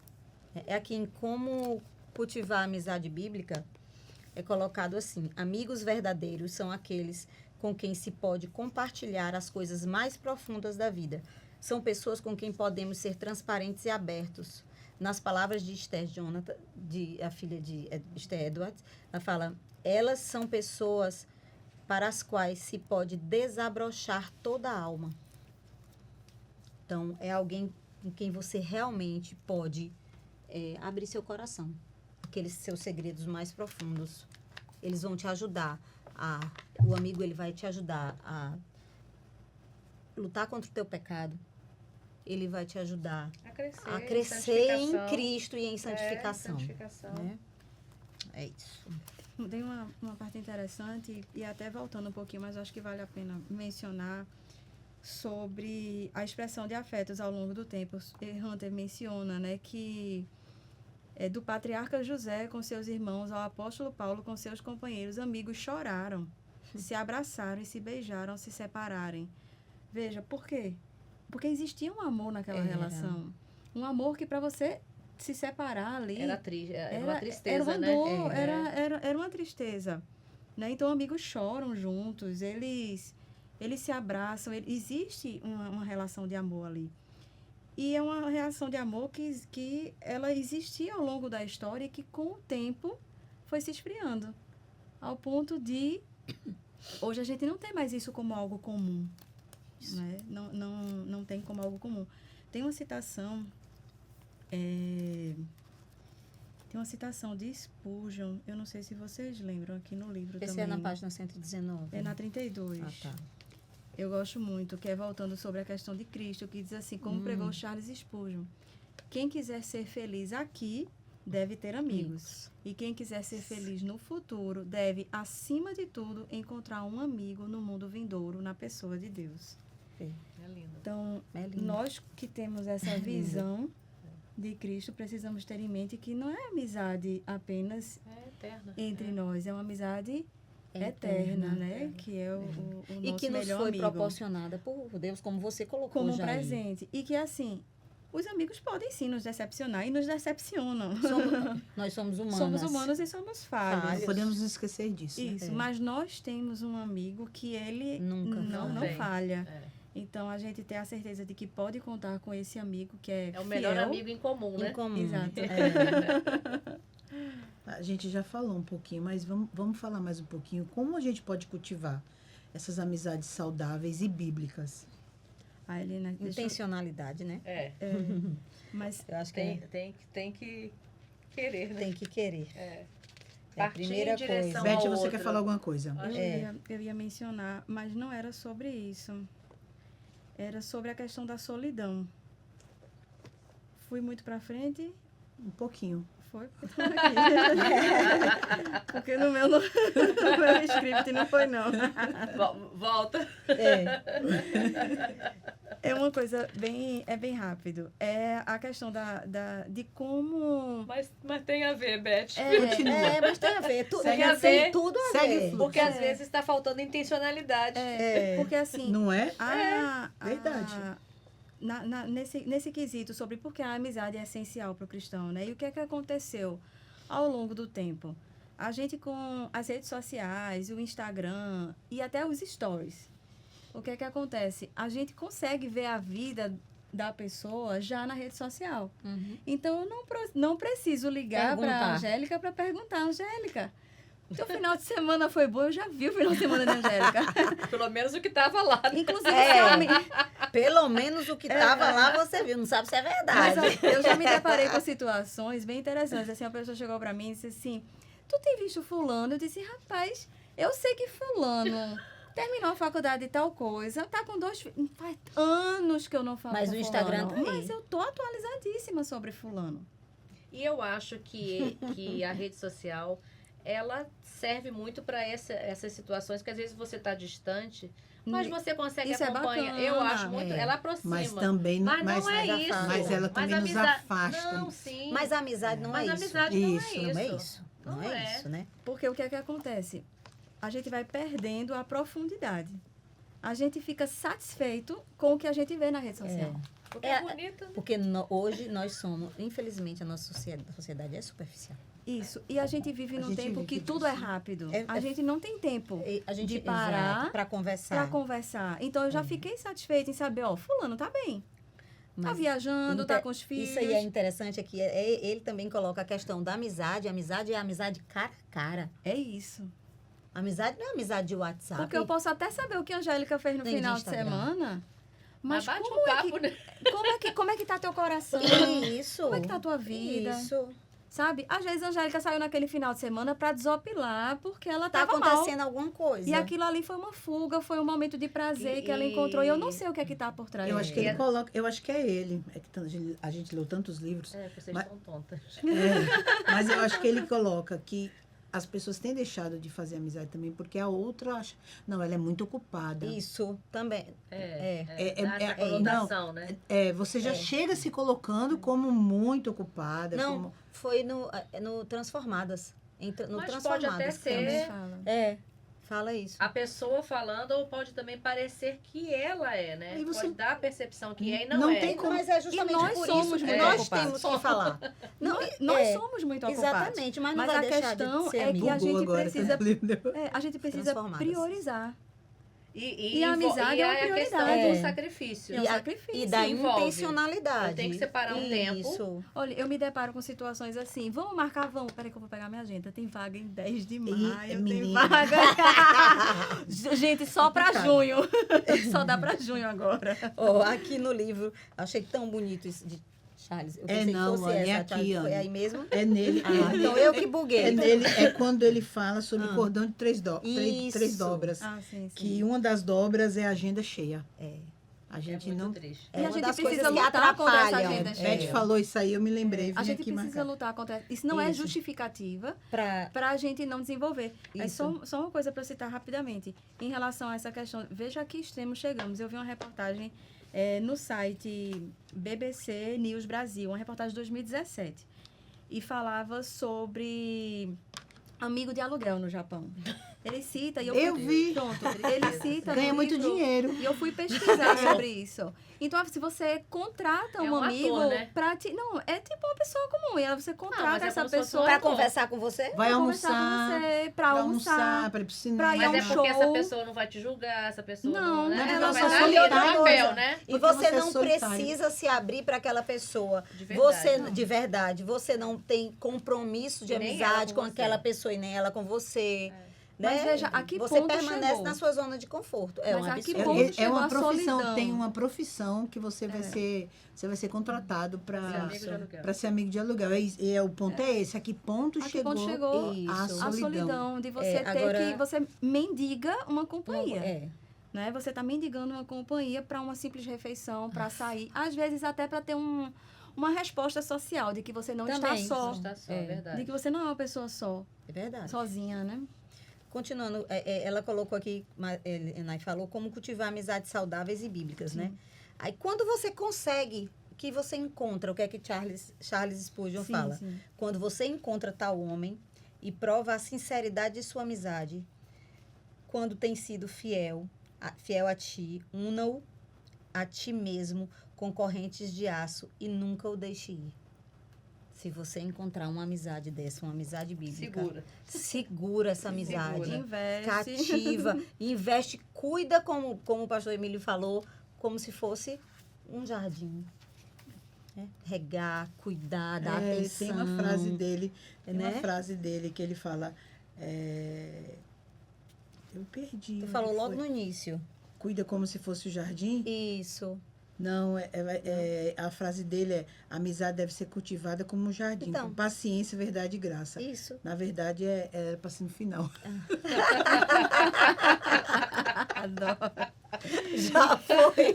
É aqui em Como Cultivar a Amizade Bíblica, é colocado assim: amigos verdadeiros são aqueles com quem se pode compartilhar as coisas mais profundas da vida. São pessoas com quem podemos ser transparentes e abertos. Nas palavras de Esther Jonathan, a filha de Esther Edwards, ela fala: elas são pessoas para as quais se pode desabrochar toda a alma. Então, é alguém com quem você realmente pode abrir seu coração. Aqueles seus segredos mais profundos. Eles vão te ajudar. O amigo, ele vai te ajudar a lutar contra o teu pecado. Ele vai te ajudar a crescer em Cristo e em santificação. santificação. Né? É isso. Tem uma parte interessante, e até voltando um pouquinho, mas acho que vale a pena mencionar sobre a expressão de afetos ao longo do tempo. Hunter menciona, né, que do patriarca José com seus irmãos ao apóstolo Paulo com seus companheiros, amigos choraram, se abraçaram e se beijaram, se separarem. Veja, por quê? Porque existia um amor naquela relação. Um amor que para você se separar ali... Era uma tristeza, era uma né? dor, era uma tristeza. Né? Então, amigos choram juntos, eles se abraçam, existe uma relação de amor ali. E é uma relação de amor que ela existia ao longo da história e que, com o tempo, foi se esfriando. Ao ponto de... Hoje a gente não tem mais isso como algo comum. Né? Não tem como algo comum. Tem uma citação... Tem uma citação de Spurgeon, eu não sei se vocês lembram aqui no livro Esse também. é na página 119. É na 32. Ah, tá. Eu gosto muito, que é voltando sobre a questão de Cristo, que diz assim, como pregou Charles Spurgeon: quem quiser ser feliz aqui, deve ter amigos. E quem quiser ser feliz no futuro, deve, acima de tudo, encontrar um amigo no mundo vindouro, na pessoa de Deus. É lindo. Então, É lindo. nós que temos essa visão de Cristo, precisamos ter em mente que não é amizade apenas É eterna. entre nós, é uma amizade eterna, né? Que é o nosso E que nos melhor foi amigo. proporcionada por Deus, como você colocou Como um já aí. presente. E que, assim, os amigos podem sim nos decepcionar e nos decepcionam. Nós somos humanos. Somos humanos e somos falhos. Falhos. Podemos nos esquecer disso. né? Isso, mas nós temos um amigo que ele Nunca não falha. falha. É. Então, a gente tem a certeza de que pode contar com esse amigo que é É o melhor fiel. amigo em comum, né? Em comum. Exato. A gente já falou um pouquinho, mas vamos falar mais um pouquinho. Como a gente pode cultivar essas amizades saudáveis e bíblicas? A Helena, deixa eu- Intencionalidade, né? mas Eu acho que Tem que querer, né? tem que querer. É. É a Partir primeira em direção coisa. ao Beth, você outro. quer falar alguma coisa? eu ia mencionar, mas não era sobre isso. Era sobre a questão da solidão. Fui muito pra frente, Um pouquinho. foi porque tô aqui. Porque no meu script não foi, não. Volta. É uma coisa bem rápido. É a questão de como... Mas tem a ver, Beth. Mas tem a ver. Segue a tem ver. tudo a Segue ver. o fluxo. Porque às vezes está faltando intencionalidade. Porque assim... Não é? Verdade. Verdade. Nesse quesito sobre por que a amizade é essencial para o cristão, né? E o que é que aconteceu ao longo do tempo? A gente com as redes sociais, o Instagram e até os stories. O que é que acontece? A gente consegue ver a vida da pessoa já na rede social. Uhum. Então, eu não preciso ligar para Perguntar. a Angélica para perguntar, Angélica, Seu final de semana foi bom, eu já vi o final de semana da Angélica. Pelo menos o que tava lá. Inclusive, Pelo menos o que tava lá você viu, não sabe se é verdade. Mas eu já me deparei com situações bem interessantes. Assim, uma pessoa chegou pra mim e disse assim, tu tem visto fulano? Eu disse, rapaz, eu sei que fulano terminou a faculdade de tal coisa, tá com 2 filhos. Faz anos que eu não falo Mas com o Instagram fulano, tá aí. mas eu tô atualizadíssima sobre fulano. E eu acho que a rede social, ela serve muito para essas situações que às vezes você está distante, mas você consegue Isso é acompanhar. bacana, Eu acho muito, é. ela aproxima. Mas também Mas não é mas isso. mas ela também nos afasta. Não, sim. Mas a amizade não Mas é a isso. amizade Isso, não Não é é isso. isso. Não Não é é. isso, né? Porque o que é que acontece? A gente vai perdendo a profundidade. A gente fica satisfeito com o que a gente vê na rede social. Porque É, é bonita. Porque hoje nós somos, infelizmente, a nossa sociedade é superficial. Isso. E a gente vive A num gente tempo vive que disso. tudo é rápido. É- A gente não tem tempo E a gente de parar para conversar. para conversar. Então, eu já fiquei satisfeita em saber, ó, fulano tá bem. Tá Mas viajando, tá com os filhos. Isso aí é interessante, é que ele também coloca a questão da amizade. Amizade é amizade cara a cara. É isso. Amizade não é amizade de WhatsApp. Porque eu posso até saber o que a Angélica fez no Nem de final de Instagram. semana. Mas bate como um é papo, que, né? como é que tá teu coração? Isso. Como é que tá a tua vida? Isso. Sabe? Às vezes a Angélica saiu naquele final de semana pra desopilar porque ela Tá tava mal. acontecendo alguma coisa. E aquilo ali foi uma fuga, foi um momento de prazer que ela encontrou. E eu não sei o que é que tá por trás. Eu acho que disso. ele coloca, eu acho que é ele. É que a gente leu tantos livros. É, vocês Mas- estão tontas. Mas eu acho que ele coloca que as pessoas têm deixado de fazer amizade também, porque a outra acha, não, ela é muito ocupada. Isso também. Dá essa conotação, né? Você já chega se colocando como muito ocupada. Não, como- foi no Transformadas. No Mas pode Transformadas. até que ser. Também também- fala. Fala isso. A pessoa falando, ou pode também parecer que ela é, né? Aí você- Pode dar a percepção que é e não, Não é. tem como- Mas é justamente E nós por somos isso que muito nós ocupados. temos que falar. Não, Nós somos muito ocupados. Exatamente, mas não Mas vai a deixar questão de ser é que amigo. a gente Google agora, precisa- tá lendo? A gente precisa Transformadas. priorizar. E a amizade é uma a questão prioridade. do sacrifício. É um E, sacrifício. e da envolve. intencionalidade. Eu tenho que separar um tempo. Isso. Olha, eu me deparo com situações assim. Vamos marcar? Vamos. Peraí que eu vou pegar minha agenda. Tem vaga em 10 de maio. Tem menina. vaga. Gente, só pra junho. Só dá pra junho agora. Ó, aqui no livro, achei tão bonito isso de Charles. Eu pensei não, que fosse Anne, é essa, aqui, Charles. Foi Anne. aí mesmo? É nele. Ah, então eu que buguei. É quando ele fala sobre cordão de três Isso. dobras. Ah, sim, sim. Que uma das dobras é a agenda cheia. É. A gente é muito não. triste. E a uma gente das precisa coisas que lutar contra essa atrapalham. agenda cheia. Beth falou isso aí, eu me lembrei. A vim gente aqui precisa marcar. lutar contra. Isso não é Isso. justificativa Pra... para a gente não desenvolver. É Isso. só uma coisa para citar rapidamente. Em relação a essa questão, veja a que extremo chegamos. Eu vi uma reportagem no site BBC News Brasil, uma reportagem de 2017. E falava sobre amigo de aluguel no Japão. Ele cita... E Eu vi. Pronto, ele cita... Ganha no muito livro, dinheiro. e eu fui pesquisar sobre isso. Então, se você contrata É um um ator, amigo né? pra ti... Não, é tipo uma pessoa comum. E aí você mas contrata é essa como se fosse pessoa... um Pra ator. conversar com você? Vai pra conversar com almoçar. você, pra almoçar. Pra ir pro cinema. pra ir a Mas um é porque show. essa pessoa não vai te julgar, essa pessoa Não, né? ela Ela vai só estar ali no solitária. papel, né? E Porque você você é não solitário. precisa se abrir para aquela pessoa. De verdade. Você, Não. de verdade, você não tem compromisso de E nem amizade ela com com aquela você. pessoa e nem ela com você. Mas Né? veja, a que você ponto permanece chegou? na sua zona de conforto. É Mas um a que absurdo. ponto É chegou uma a profissão, solidão? tem uma profissão que você vai ser contratado Ser amigo de para aluguel. ser amigo de aluguel. O ponto é esse, a que ponto A que chegou, ponto chegou Isso. a a solidão. solidão de você É, ter agora- que... Você mendiga uma companhia. É. Né? Você está mendigando uma companhia para uma simples refeição, para sair. Às vezes até para ter uma resposta social de que você não Também. está só. Está só, É. De verdade. que você não é uma pessoa só, É verdade. sozinha, né? Continuando, ela colocou aqui, Enai falou, como cultivar amizades saudáveis e bíblicas, né? Aí, quando você consegue, que você encontra, o que é que Charles Spurgeon fala? Sim. Quando você encontra tal homem e prova a sinceridade de sua amizade, quando tem sido fiel a ti, una-o a ti mesmo com correntes de aço e nunca o deixe ir. Se você encontrar uma amizade dessa, uma amizade bíblica, Segura. segura essa amizade, Segura. Investe. cativa, investe, cuida, como o pastor Emílio falou, como se fosse um jardim. Né? Regar, cuidar, dar atenção. Tem uma frase dele, né? que ele fala, Eu perdi. Tu onde falou logo foi. no início. Cuida como se fosse o jardim? Isso. Não, a frase dele é: amizade deve ser cultivada como um jardim, Então. com paciência, verdade e graça. Isso. Na verdade, é para ser no final. Adoro. Já foi.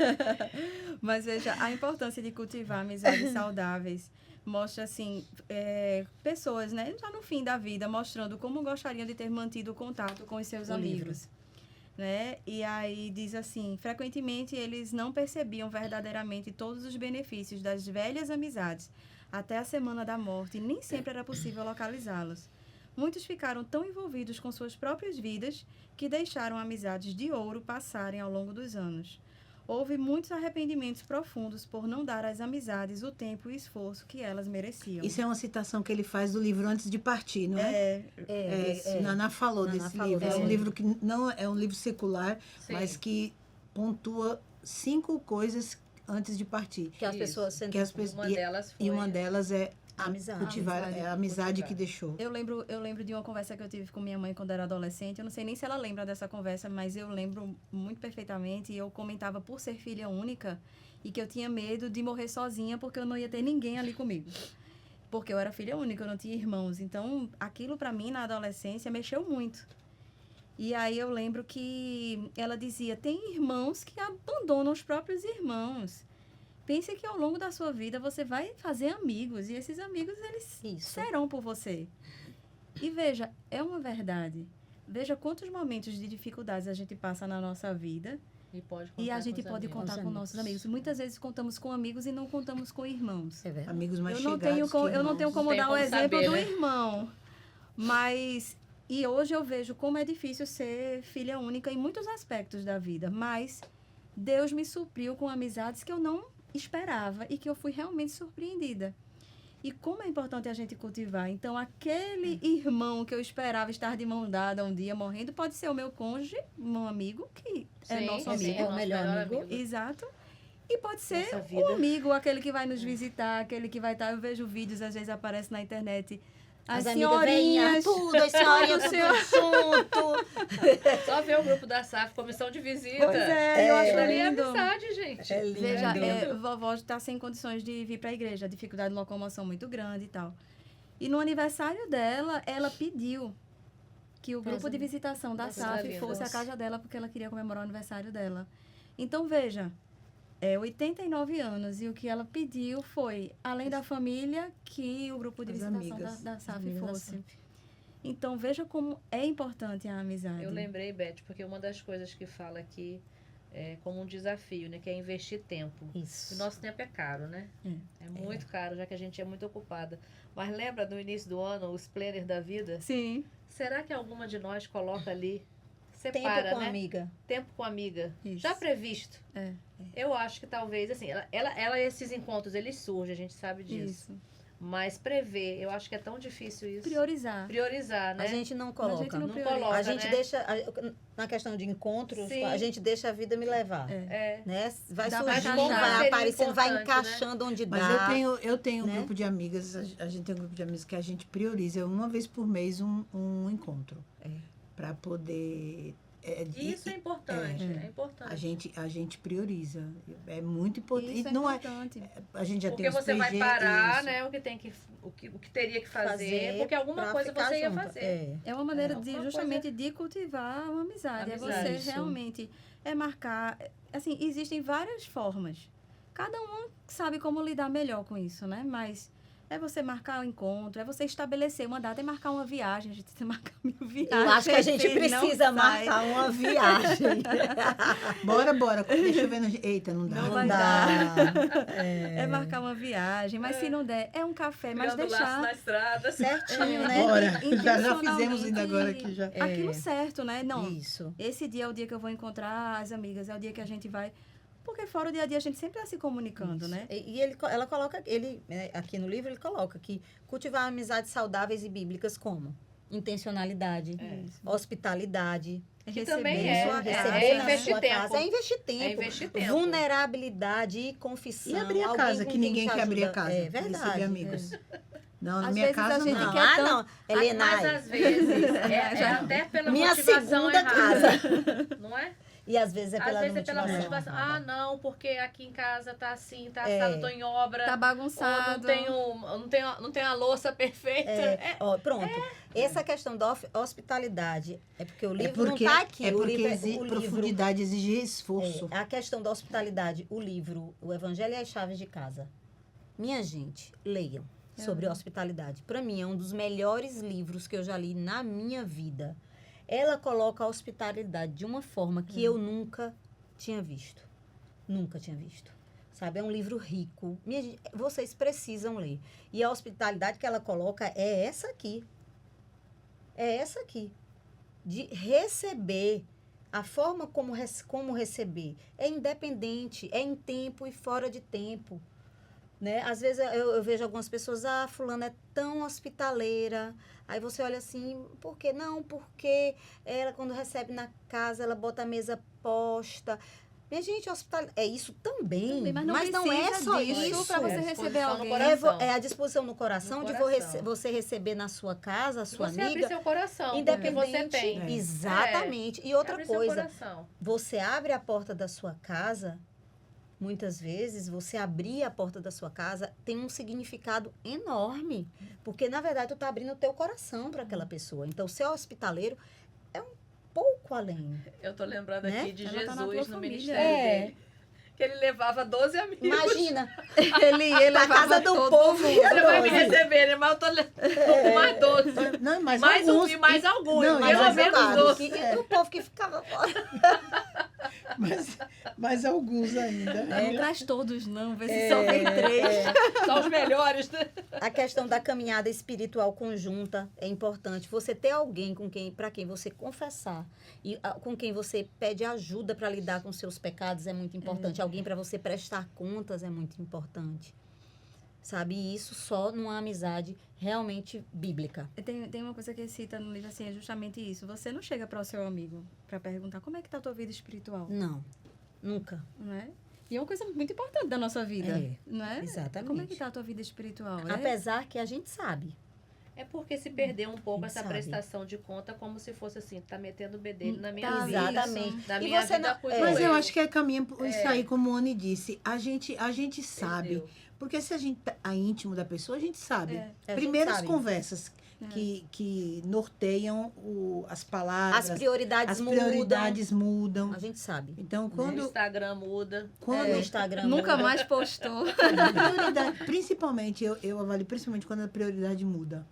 Mas veja, a importância de cultivar amizades saudáveis mostra, assim, pessoas, né, já no fim da vida, mostrando como gostariam de ter mantido contato com os seus O amigos. Né? E aí diz assim, frequentemente eles não percebiam verdadeiramente todos os benefícios das velhas amizades até a semana da morte e nem sempre era possível localizá-los. Muitos ficaram tão envolvidos com suas próprias vidas que deixaram amizades de ouro passarem ao longo dos anos. Houve muitos arrependimentos profundos por não dar às amizades o tempo e esforço que elas mereciam. Isso é uma citação que ele faz do livro Antes de Partir, não é? Naná falou Naná desse falou livro. É desse um livro. livro que não é um livro secular, Sim. mas que pontua 5 coisas antes de partir. Que as Isso. pessoas sentem. Que as pessoas, Uma delas foi... e uma delas é Amizade. cultivar, a amizade que deixou. Eu lembro de uma conversa que eu tive com minha mãe quando era adolescente. Eu não sei nem se ela lembra dessa conversa, mas eu lembro muito perfeitamente. E eu comentava por ser filha única e que eu tinha medo de morrer sozinha porque eu não ia ter ninguém ali comigo. Porque eu era filha única, eu não tinha irmãos. Então, aquilo para mim na adolescência mexeu muito. E aí eu lembro que ela dizia: tem irmãos que abandonam os próprios irmãos. Pense que ao longo da sua vida você vai fazer amigos e esses amigos eles Isso. serão por você. E veja, é uma verdade. Veja quantos momentos de dificuldades a gente passa na nossa vida E a gente pode contar. contar Com com os nossos amigos. amigos. Muitas vezes contamos com amigos e não contamos com irmãos. É verdade. Amigos mais Eu não chegados tenho que eu não irmãos. tenho como Tem dar o como exemplo saber, do né? irmão. Mas e hoje eu vejo como é difícil ser filha única em muitos aspectos da vida, mas Deus me supriu com amizades que eu não esperava e que eu fui realmente surpreendida. E como é importante a gente cultivar. Então, aquele irmão que eu esperava estar de mão dada um dia morrendo, pode ser o meu cônjuge, um amigo, que é nosso amigo. é o melhor amigo. Exato. E pode ser Nossa o vida. amigo, aquele que vai nos visitar, aquele que vai estar... Eu vejo vídeos, às vezes aparece na internet. As As amigas velhinhas, senhorinhas... tudo, as senhorinhas tudo junto. Só ver o grupo da SAF, comissão de visita. Pois é, eu acho Ali é lindo. amizade, gente. É lindo. Veja, lindo. vovó está sem condições de vir para a igreja, dificuldade de locomoção muito grande e tal. E no aniversário dela, ela pediu que o grupo de visitação da Nossa, SAF linda. fosse à casa dela, porque ela queria comemorar o aniversário dela. Então, veja, 89 anos, e o que ela pediu foi, além da família, que o grupo de As visitação amigas. da SAF Amigas da fosse. Então, veja como é importante a amizade. Eu lembrei, Beth, porque uma das coisas que fala aqui é como um desafio, né? Que é investir tempo. Isso. O nosso tempo é caro, né? É muito caro, já que a gente é muito ocupada. Mas lembra no início do ano, os planners da vida? Sim. Será que alguma de nós coloca ali, Tempo separa, com né? amiga. Tempo com amiga. Isso. Já previsto. É. Eu acho que talvez, assim, esses encontros, eles surgem, a gente sabe disso. Isso. Mas prever, eu acho que é tão difícil isso. Priorizar. Priorizar, né? A gente não coloca. A gente não Não prioriza. coloca, A gente né? deixa, na questão de encontros, Sim. a gente deixa a vida me levar. É. Né? Vai Dá pra surgindo, encaixar. vai Seria aparecendo, vai importante, encaixando onde Mas dá. eu tenho um né? grupo de amigas, a gente tem um grupo de amigas que a gente prioriza uma vez por mês um encontro. Para poder... Isso é importante, é importante. A gente prioriza. É muito importante. Isso E não é, importante. a gente já Porque tem os você vai PG, parar, isso. né? O que teria que fazer, porque alguma pra coisa ficar você ia junto. fazer. É uma maneira de alguma justamente de cultivar uma amizade. É Amizade. você Isso. realmente marcar. Assim, existem várias formas. Cada um sabe como lidar melhor com isso, né? Mas é você marcar o encontro, é você estabelecer uma data, é marcar uma viagem. A gente tem que marcar 1000 viagens. Eu acho que a gente e não precisa sai. marcar uma viagem. Bora. Deixa eu ver. Eita, não dá. Não vai É marcar uma viagem, mas se não der, é um café, mas Criando laço deixar na estrada. Certinho, né? Bora. Já intencionalmente fizemos ainda agora aqui já. aquilo certo, né? Não, Isso. esse dia é o dia que eu vou encontrar as amigas, é o dia que a gente vai... Porque fora o dia a dia a gente sempre está se comunicando, Isso. né? E ela coloca, aqui no livro, ele coloca que cultivar amizades saudáveis e bíblicas como intencionalidade, hospitalidade, Que Receber também em é. sua receber casa. É na investir sua tempo. casa. É investir tempo. É investir tempo. Vulnerabilidade e confissão. E abrir a alguém casa, com que quem ninguém te quer abrir a ajuda. casa. É pra verdade. Receber amigos. Não, na Às minha vezes casa a gente não. quer não. Mas Helenai. às vezes é até pela Minha motivação segunda errada. Não é? E às vezes é Às pela vezes é pela motivação. errada. Ah, não, porque aqui em casa tá assim, tá É. assado, tô em obra. Tá Ou bagunçado. não tenho a louça perfeita. Ó, pronto. Essa questão da hospitalidade é porque o livro porque, não está aqui. É o porque livro, exige, o livro profundidade exige esforço. a questão da hospitalidade, o livro, o Evangelho e as Chaves de Casa. Minha gente, leiam sobre hospitalidade. Para mim, é um dos melhores livros que eu já li na minha vida. Ela coloca a hospitalidade de uma forma que eu nunca tinha visto. Nunca tinha visto. Sabe? É um livro rico. Minha gente, vocês precisam ler. E a hospitalidade que ela coloca é essa aqui. É essa aqui. De receber. A forma como receber. É independente. É em tempo e fora de tempo. Né? Às vezes eu vejo algumas pessoas, fulana é tão hospitaleira. Aí você olha assim, por quê? Não, porque ela quando recebe na casa, ela bota a mesa posta. Minha gente, hospital é isso também. Mas não é precisa só disso isso. para você É receber disposição no alguém. coração. É a disposição no coração No de coração. você receber na sua casa, a sua Você abrir amiga. seu coração, porque Independente. você tem. É. Exatamente. E outra Abre seu coisa, coração. você abre a porta da sua casa, muitas vezes, você abrir a porta da sua casa tem um significado enorme. Porque, na verdade, tu tá abrindo o teu coração para aquela pessoa. Então, ser hospitaleiro é um pouco além. Eu tô lembrando Né? aqui de Ela tá na Jesus tua no família. ministério É. dele. Que ele levava 12 amigos. Imagina, Ele na levava casa do todo povo. mundo. Você vai me 12. receber, né? Mas eu tô levando mais 12. Não, mas Mais alguns, e mais alguns. não, Pelo mas menos alguns. 12. E o povo que ficava fora. mas alguns ainda. Não traz todos, não. Vê se só tem 3. Só os melhores, né? A questão da caminhada espiritual conjunta é importante. Você ter alguém para quem você confessar e com quem você pede ajuda para lidar com seus pecados é muito importante. Alguém para você prestar contas é muito importante. Sabe? E isso só numa amizade realmente bíblica. Tem uma coisa que ele cita no livro, assim, é justamente isso. Você não chega para o seu amigo para perguntar como é que tá a tua vida espiritual, Não, nunca. não é? E é uma coisa muito importante da nossa vida, É, não é? exatamente. Como é que tá a tua vida espiritual? Apesar que a gente sabe. É porque se perdeu um pouco Quem essa sabe? prestação de conta, como se fosse assim, tá metendo o bedelho na minha Tá, vida. Exatamente. Na E minha você vida não- cuido Mas eu eu. acho que é caminho por isso aí, como o Oni disse. A gente sabe. Perdeu. Porque se a gente tá íntimo da pessoa, a gente sabe. É. A gente Primeiras sabe. conversas que norteiam as palavras, As prioridades as mudam. prioridades mudam. A gente sabe. Então, O quando, Instagram muda. quando O Instagram Nunca muda. mais postou. a prioridade, principalmente, eu avalio principalmente quando a prioridade muda.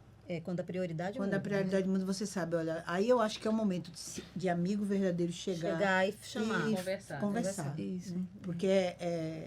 Quando a prioridade Quando muda. a prioridade muda, você sabe, olha, aí eu acho que é o momento de amigo verdadeiro chegar E chamar. e Conversar. conversar. Isso. Porque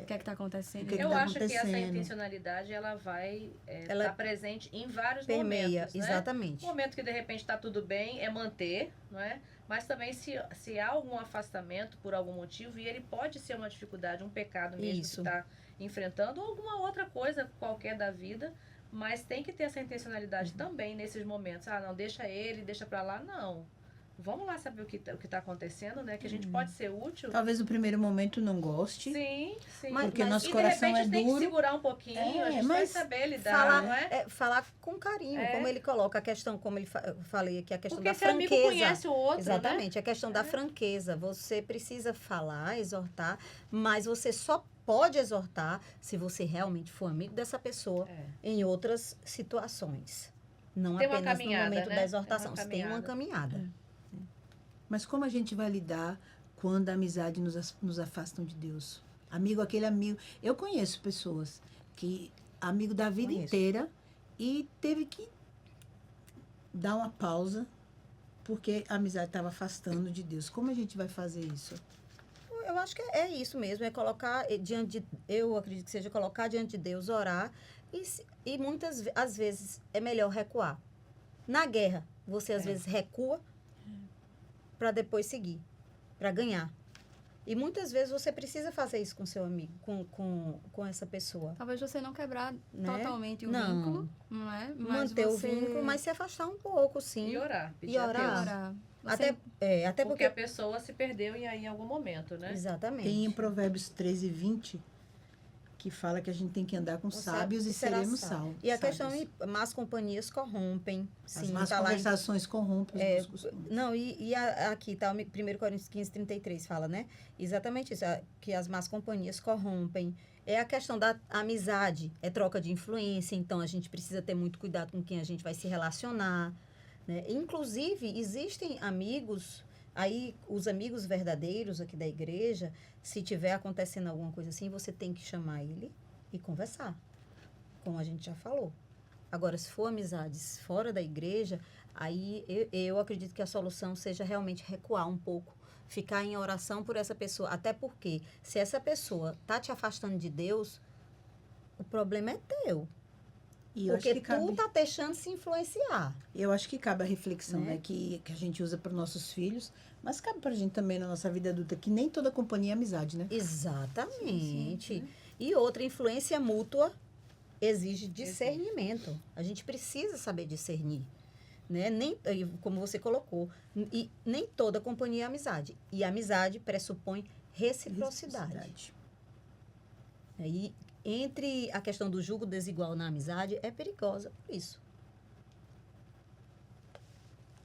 O que é que tá acontecendo? O que Eu tá acho que essa acontecendo? intencionalidade, ela vai Ela estar presente em vários Permeia, momentos, né? exatamente. Um momento que, de repente, está tudo bem, é manter, não é? Mas também, se há algum afastamento por algum motivo, e ele pode ser uma dificuldade, um pecado mesmo Isso. que está enfrentando, ou alguma outra coisa qualquer da vida, mas tem que ter essa intencionalidade também nesses momentos. Ah, não, deixa ele, deixa pra lá. Não. Vamos lá saber o que tá acontecendo, né? Que a gente pode ser útil. talvez no primeiro momento não goste. Sim, sim. Porque nosso e coração de repente é tem que duro. segurar um pouquinho, a gente vai mas saber lidar, Falar, não é? falar com carinho, É. como ele coloca a questão, como eu falei aqui, a questão Porque da esse amigo franqueza. conhece o outro, Exatamente, a questão da franqueza. Você precisa falar, exortar, mas você só pode exortar se você realmente for amigo dessa pessoa né? em outras situações. Não Tem uma apenas no caminhada, momento né? da exortação. Tem uma Você tem uma caminhada. Mas como a gente vai lidar quando a amizade nos afastam de Deus? Aquele amigo. Eu conheço pessoas que amigo da vida Conheço. inteira e teve que dar uma pausa porque a amizade estava afastando de Deus. Como a gente vai fazer isso? Eu acho que é isso mesmo, é colocar diante de, eu acredito que seja colocar diante de Deus, orar, e muitas às vezes é melhor recuar. Na guerra, você às vezes recua para depois seguir, para ganhar. E muitas vezes você precisa fazer isso com seu amigo, com essa pessoa. Talvez você não quebrar Né? totalmente o Não. vínculo, não é? Mas Manter você... o vínculo, mas se afastar um pouco, sim. E orar. Pedir E a orar. Deus. Orar. Você... Até Porque porque... a pessoa se perdeu em algum momento, né? Exatamente. Tem em Provérbios 13, 20, que fala que a gente tem que andar com Você sábios e será seremos sábio. salvos. E a questão de más companhias corrompem. As Sim, más tá lá em- conversações corrompem os bons costumes. Não, aqui tá o 1 Coríntios 15, 33, fala, né? Exatamente isso, que as más companhias corrompem. É a questão da amizade, é troca de influência, então a gente precisa ter muito cuidado com quem a gente vai se relacionar, né? Inclusive, existem amigos, aí os amigos verdadeiros aqui da igreja, se tiver acontecendo alguma coisa assim, você tem que chamar ele e conversar, como a gente já falou. Agora, se for amizades fora da igreja, aí eu acredito que a solução seja realmente recuar um pouco, ficar em oração por essa pessoa. Até porque, se essa pessoa tá te afastando de Deus, o problema é teu. E eu acho Porque que cabe, tu tá deixando se influenciar. eu acho que cabe a reflexão, Né? né? Que a gente usa para os nossos filhos, mas cabe para a gente também na nossa vida adulta, que nem toda companhia é amizade, né? Exatamente. E outra, influência mútua exige discernimento. A gente precisa saber discernir. Né? Como você colocou, e nem toda companhia é amizade. E amizade pressupõe reciprocidade. E entre a questão do julgo desigual na amizade, é perigosa por isso.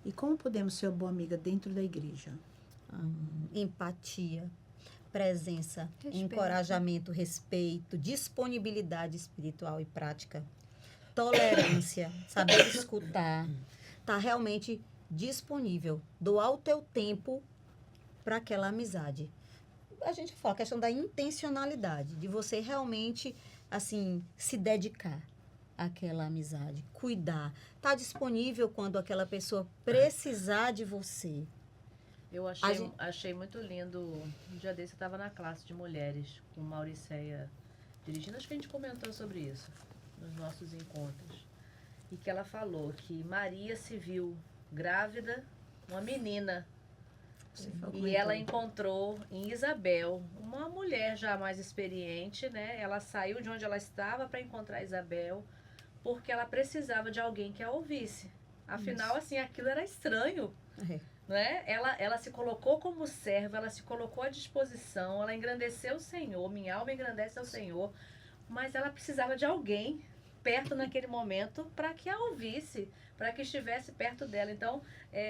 E como podemos ser uma boa amiga dentro da igreja? Empatia, presença, Respeito. encorajamento, respeito, disponibilidade espiritual e prática, tolerância, saber escutar, tá realmente disponível, doar o teu tempo para aquela amizade. A gente fala a questão da intencionalidade, de você realmente, assim, se dedicar àquela amizade, cuidar, tá disponível quando aquela pessoa precisar de você. Eu A achei, gente- achei muito lindo. Um dia desse eu estava na classe de mulheres com Mauriceia dirigindo. Acho que a gente comentou sobre isso nos nossos encontros. E que ela falou que Maria se viu grávida, uma menina. Você falou E ela encontrou em Isabel uma mulher já mais experiente, né? Ela saiu de onde ela estava para encontrar Isabel, porque ela precisava de alguém que a ouvisse. Afinal, assim, aquilo era estranho. É. Né? Ela se colocou como serva, ela se colocou à disposição, ela engrandeceu o Senhor, minha alma engrandece ao Senhor, mas ela precisava de alguém perto naquele momento para que a ouvisse, para que estivesse perto dela. Então,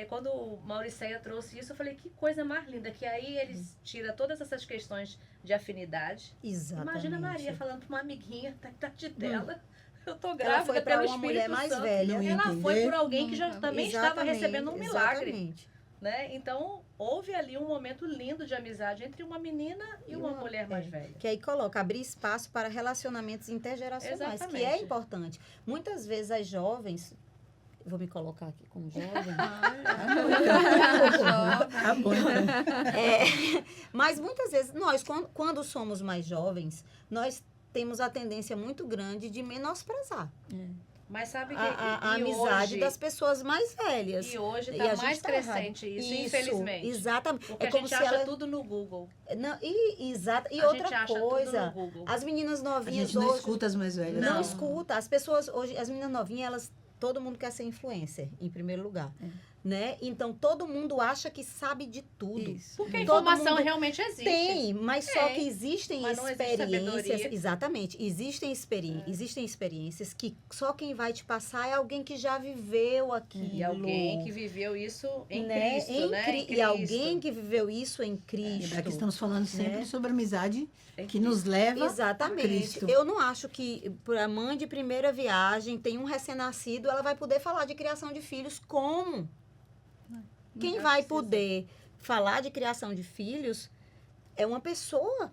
quando o Mauriceia trouxe isso, eu falei, que coisa mais linda, que aí eles tiram todas essas questões de afinidade. Exatamente. Imagina a Maria falando para uma amiguinha da idade dela, eu tô Ela grávida foi para pelo uma Espírito mulher mais Santo. velha. Não ia Ela foi entender. por alguém que já Nunca. também estava Exatamente, recebendo um milagre. Exatamente. Né? Então, houve ali um momento lindo de amizade entre uma menina e uma mulher mais velha. Que aí coloca, abrir espaço para relacionamentos intergeracionais, que é Exatamente. importante. Muitas vezes as jovens, vou me colocar aqui como jovem, Tá bom, então. mas muitas vezes nós, quando somos mais jovens, nós temos a tendência muito grande de menosprezar Mas sabe que a e amizade hoje, das pessoas mais velhas. e hoje E está a gente mais tá crescente isso, infelizmente. Exatamente. Porque É a como gente se acha ela... tudo no Google. Não, e A outra gente acha tudo coisa, no Google. as meninas A novinhas gente não hoje... escuta as mais velhas. Não Não. escuta. As pessoas hoje, as meninas novinhas, elas, todo mundo quer ser influencer, em primeiro lugar. Né? Então, todo mundo acha que sabe de tudo. Isso. Porque a Todo informação mundo realmente existe. Tem, mas só Tem, que existem mas não existe experiências. sabedoria. Exatamente. Existem experiências que só quem vai te passar é alguém que já viveu aquilo. E alguém que viveu isso em né? Cristo, né? Em E alguém Cristo. que viveu isso em Cristo. Aqui estamos falando sempre Né? sobre amizade Em que nos leva Exatamente. a Cristo. Eu não acho que para a mãe de primeira viagem, tem um recém-nascido, ela vai poder falar de criação de filhos como? Quem vai poder falar de criação de filhos é uma pessoa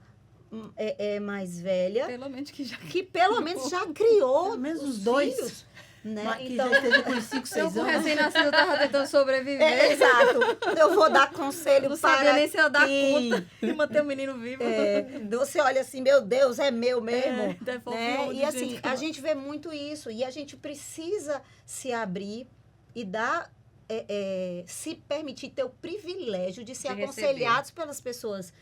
mais velha Pelo menos que já. que pelo menos já criou Pelo menos os os dois. filhos, né? Mas que Então, já esteja com os 5, Eu 6 com anos. recém-nascido eu tava tentando sobreviver. exato. Eu vou dar conselho Não sabia para nem se eu dar quem, conta e manter o menino vivo. você olha assim, meu Deus, é meu mesmo. Devolve Né? onde, E assim, gente? a gente vê muito isso. E a gente precisa se abrir e dar, se permitir ter o privilégio de ser De aconselhados pelas pessoas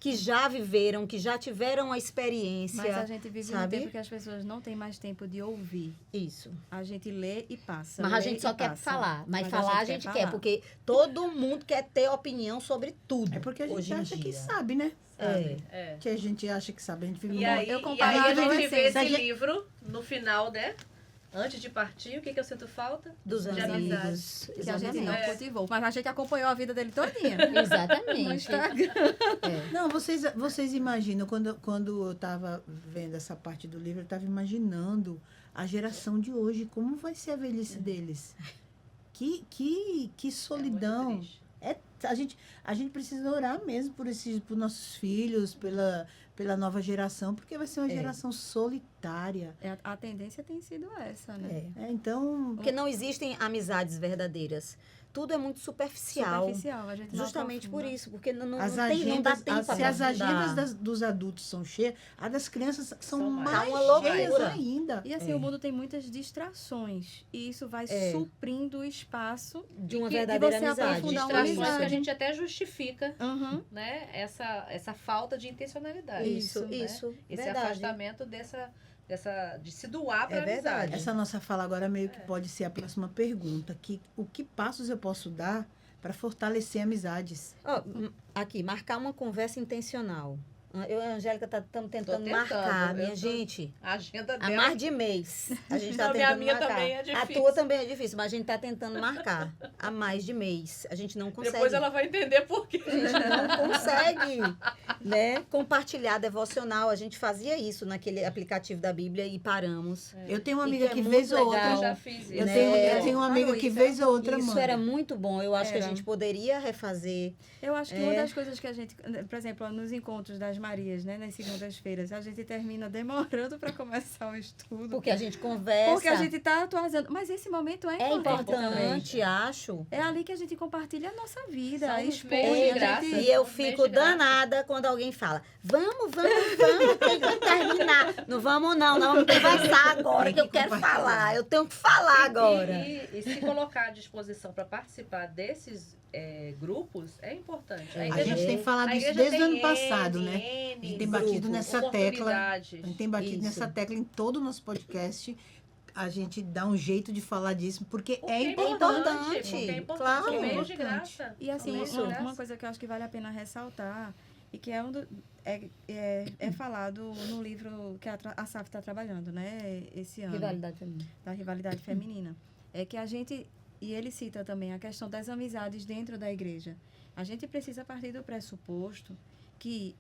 que já viveram, que já tiveram a experiência. Mas a gente vive num sabe? tempo que as pessoas não têm mais tempo de ouvir. Isso. A gente lê e passa. Mas a lê gente e só quer passa. falar. Mas falar a gente quer, falar. porque todo mundo quer ter opinião sobre tudo. É porque a gente hoje em acha que dia. sabe, né? É. Que a gente acha que sabe. A gente vive E aí, eu e comparo aí a a gente vê adolescência. esse livro no final, né? Antes de partir, o que eu sinto falta? Dos De amigos. Que a gente não É. cultivou. Mas a gente acompanhou a vida dele todinha. No Exatamente. Instagram. Não, vocês imaginam, quando eu estava vendo essa parte do livro, eu estava imaginando a geração de hoje, como vai ser a velhice deles. Que solidão. É muito triste. A gente precisa orar mesmo por nossos filhos, pela nova geração, porque vai ser uma geração solitária. A tendência tem sido essa, né? Então, Porque não existem amizades verdadeiras. Tudo é muito superficial. Superficial. A gente não Justamente por aprofunda. isso, porque não as dá agendas, tempo se para as agendas dos adultos são cheias, a das crianças são São mais mais. Tá uma cheias loucura. ainda. E assim, o mundo tem muitas distrações. E isso vai suprindo o espaço de uma de verdadeira você amizade. aprofundar uma Distrações amizade. que a gente até justifica, Uhum. né? Essa falta de intencionalidade. Isso, né? isso. Esse verdade. afastamento de se doar para É a verdade. amizade. Essa nossa fala agora meio que pode ser a próxima pergunta, o que passos eu posso dar para fortalecer amizades? Ó, aqui, marcar uma conversa intencional. Eu e a Angélica estamos tentando tentando, marcar, eu minha tô- gente. A agenda Há dela. mais de mês. A gente está Não, tentando minha marcar. também é A difícil. tua também é difícil, mas a gente está tentando marcar. Há mais de mês. A gente não consegue. Depois ela vai entender por quê. A gente não consegue, né? Compartilhar devocional. A gente fazia isso naquele aplicativo da Bíblia e paramos. Eu tenho uma E amiga que é que muito vez ou legal. outra. Eu já fiz isso. Eu né? tenho uma amiga Parou que isso, vez ou outra Isso manda. era muito bom. Eu acho que a Era. gente poderia refazer. Eu acho que uma das coisas que a gente, por exemplo, nos encontros das Marias, né, nas segundas-feiras, a gente termina demorando para começar o estudo. Porque a gente conversa. Porque a gente está atualizando. Mas esse momento é é importante. importante, acho. É ali que a gente compartilha a nossa vida, São os expõe, meios de a graça. gente... E eu Mês fico de graça. danada quando alguém fala: vamos, tem que terminar. Não vamos, não, vamos conversar agora, Tem que eu que quero compartilhar. falar. Eu tenho que falar agora. E se colocar à disposição para participar desses grupos é importante. A A igreja- gente tem falado a isso igreja desde o tem ano passado, né? N A gente tem batido grupo, nessa tecla. A oportunidades. gente tem batido Isso. nessa tecla em todo o nosso podcast. A gente dá um jeito de falar disso, porque Porque é importante, importante. Porque é importante. claro. São meios de Importante. graça. E assim, São meios de uma graça. coisa que eu acho que vale a pena ressaltar, e que é falado no livro que a SAF está trabalhando, né, esse ano. Rivalidade também. Da rivalidade feminina. É que a gente, e ele cita também a questão das amizades dentro da igreja. A gente precisa partir do pressuposto que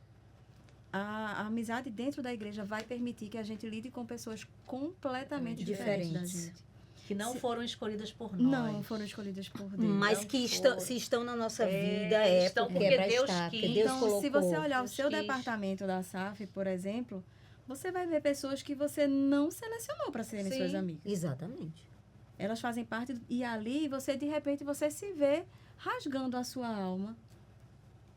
a amizade dentro da igreja vai permitir que a gente lide com pessoas completamente diferentes da Diferentes. gente. Que não foram escolhidas por nós. Não foram escolhidas por Deus. Mas Não que foram. se estão na nossa É, vida, é estão porque porque é pra Deus estar, quis. porque Deus Então, colocou. se você olhar o Deus seu quis. departamento da SAF, por exemplo, você vai ver pessoas que você não selecionou para serem Sim. suas amigas. Exatamente. Elas fazem parte e ali você de repente você se vê rasgando a sua alma.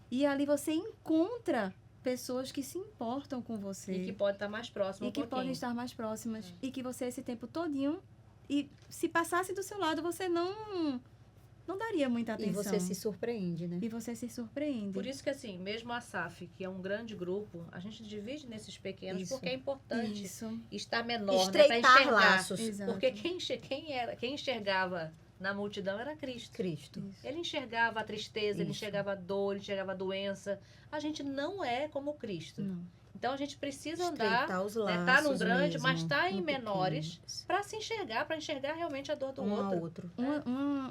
E ali você encontra pessoas que se importam com você E que pode estar mais próximo e que podem estar mais próximas e que você esse tempo todinho e se passasse do seu lado você não daria muita E atenção. você se surpreende, né? E você se surpreende. Por isso que, assim, mesmo a SAF, que é um grande grupo, a gente divide nesses pequenos Isso. porque é importante Isso. estar menor, né, Estreitar para enxergar. laços. Exato. Porque quem enxergava na multidão era Cristo. Cristo. Isso. Ele enxergava a tristeza, ele Isso. enxergava a dor, ele enxergava a doença. A gente não é como Cristo. Não. Então a gente precisa andar, Estreitar os laços, tá no grande, mesmo, mas tá em no menores, pequeno. para se enxergar, para enxergar realmente a dor do Um ao outro. outro.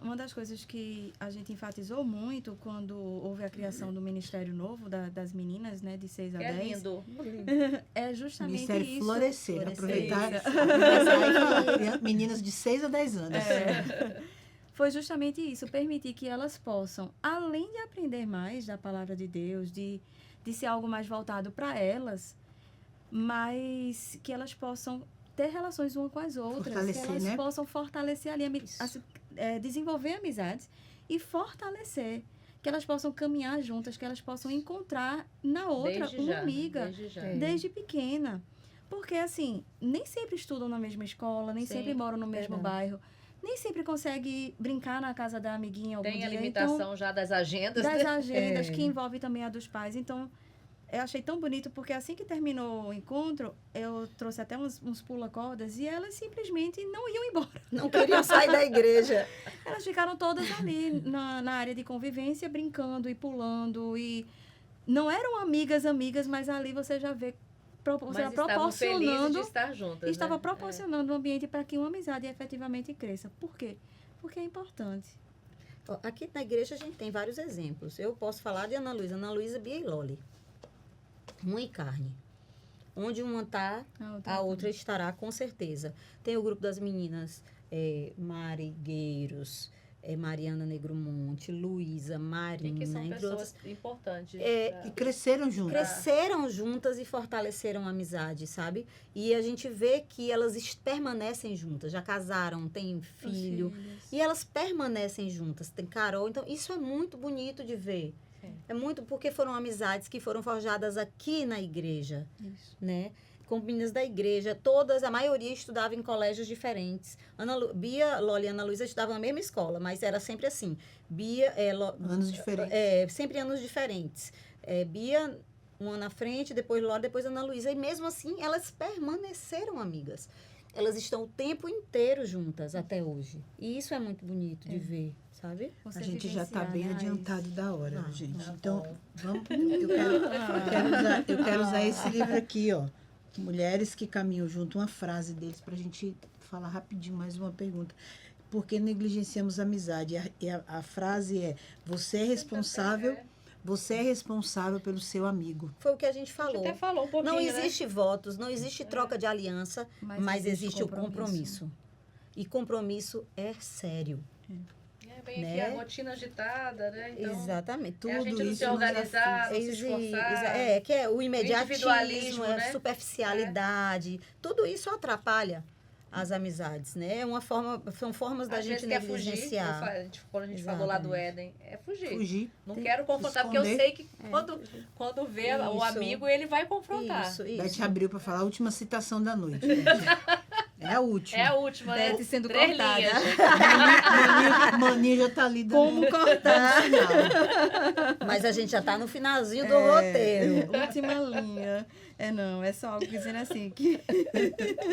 Uma das coisas que a gente enfatizou muito quando houve a criação do Ministério Novo das meninas, né, de 6 a Que é 10, lindo. é justamente Ministério isso. Florescer. Florescer. Aproveitar Isso. e falar meninas de 6 a 10 anos. Foi justamente isso, permitir que elas possam, além de aprender mais da palavra de Deus, de ser algo mais voltado para elas, mas que elas possam ter relações umas com as outras, Fortalecer, que elas né? possam fortalecer ali, Isso. desenvolver amizades e fortalecer, que elas possam caminhar juntas, que elas possam encontrar na outra Desde uma já, amiga desde já. É. desde pequena. Porque, assim, nem sempre estudam na mesma escola, nem Sim, sempre moram no mesmo verdade. bairro, nem sempre consegue brincar na casa da amiguinha algum Tem a dia. limitação já das agendas. Então, das né? agendas, É. que envolve também a dos pais. Então, eu achei tão bonito, porque assim que terminou o encontro, eu trouxe até uns pula-cordas e elas simplesmente não iam embora. Não queriam sair da igreja. Elas ficaram todas ali na área de convivência, brincando e pulando. E não eram amigas, mas ali você já vê você Mas estavam felizes de estar juntas, estava né? proporcionando um ambiente para que uma amizade efetivamente cresça. Por quê? Porque é importante. Aqui na igreja a gente tem vários exemplos. Eu posso falar de Ana Luísa, Bia e Loli. Unha e carne. Onde uma está, a outra estará, com certeza. Tem o grupo das meninas, Marigueiros, Mariana Negromonte, Luísa, Marina. Que são entre pessoas outras. importantes. E cresceram juntas. Cresceram juntas e fortaleceram a amizade, sabe? E a gente vê que elas permanecem juntas. Já casaram, têm filho. E elas permanecem juntas. Tem Carol. Então, isso é muito bonito de ver. Sim. É muito porque foram amizades que foram forjadas aqui na igreja. Isso. Né? Com meninas da igreja, a maioria estudava em colégios diferentes. Bia, Loli e Ana Luísa estudavam na mesma escola, mas era sempre assim. Bia, anos diferentes. Sempre anos diferentes. Bia, uma na frente, depois Loli, depois Ana Luísa. E mesmo assim, elas permaneceram amigas. Elas estão o tempo inteiro juntas até hoje. E isso é muito bonito de ver, sabe? A gente já está bem adiantado da hora, gente. Tá Então, bom. vamos. Eu quero usar esse livro aqui, ó. Mulheres que Caminham Junto, uma frase deles para a gente falar rapidinho mais uma pergunta. Por que negligenciamos a amizade? A frase é: você é responsável pelo seu amigo. Foi o que a gente falou. A gente até falou um pouquinho, não existe votos, não existe troca de aliança, mas existe o compromisso. E compromisso é sério. Vem aqui a rotina agitada, né? Então, exatamente. Tudo a gente não isso se organizar, não se esforçar. Que é o imediatismo, individualismo, a né? superficialidade. Tudo isso atrapalha as amizades, né? São formas da gente negligenciar. Quando a gente falou lá do Éden, é fugir. Não Tem quero confrontar, porque eu sei que quando vê o amigo, ele vai confrontar. Isso. Beth abriu para falar a última citação da noite. É a última. É a última, né? Beth sendo 3 cortada. linhas. Maninha já tá ali. Como cortar? Mas a gente já está no finalzinho do roteiro. Última linha. Não, é só algo dizendo assim, que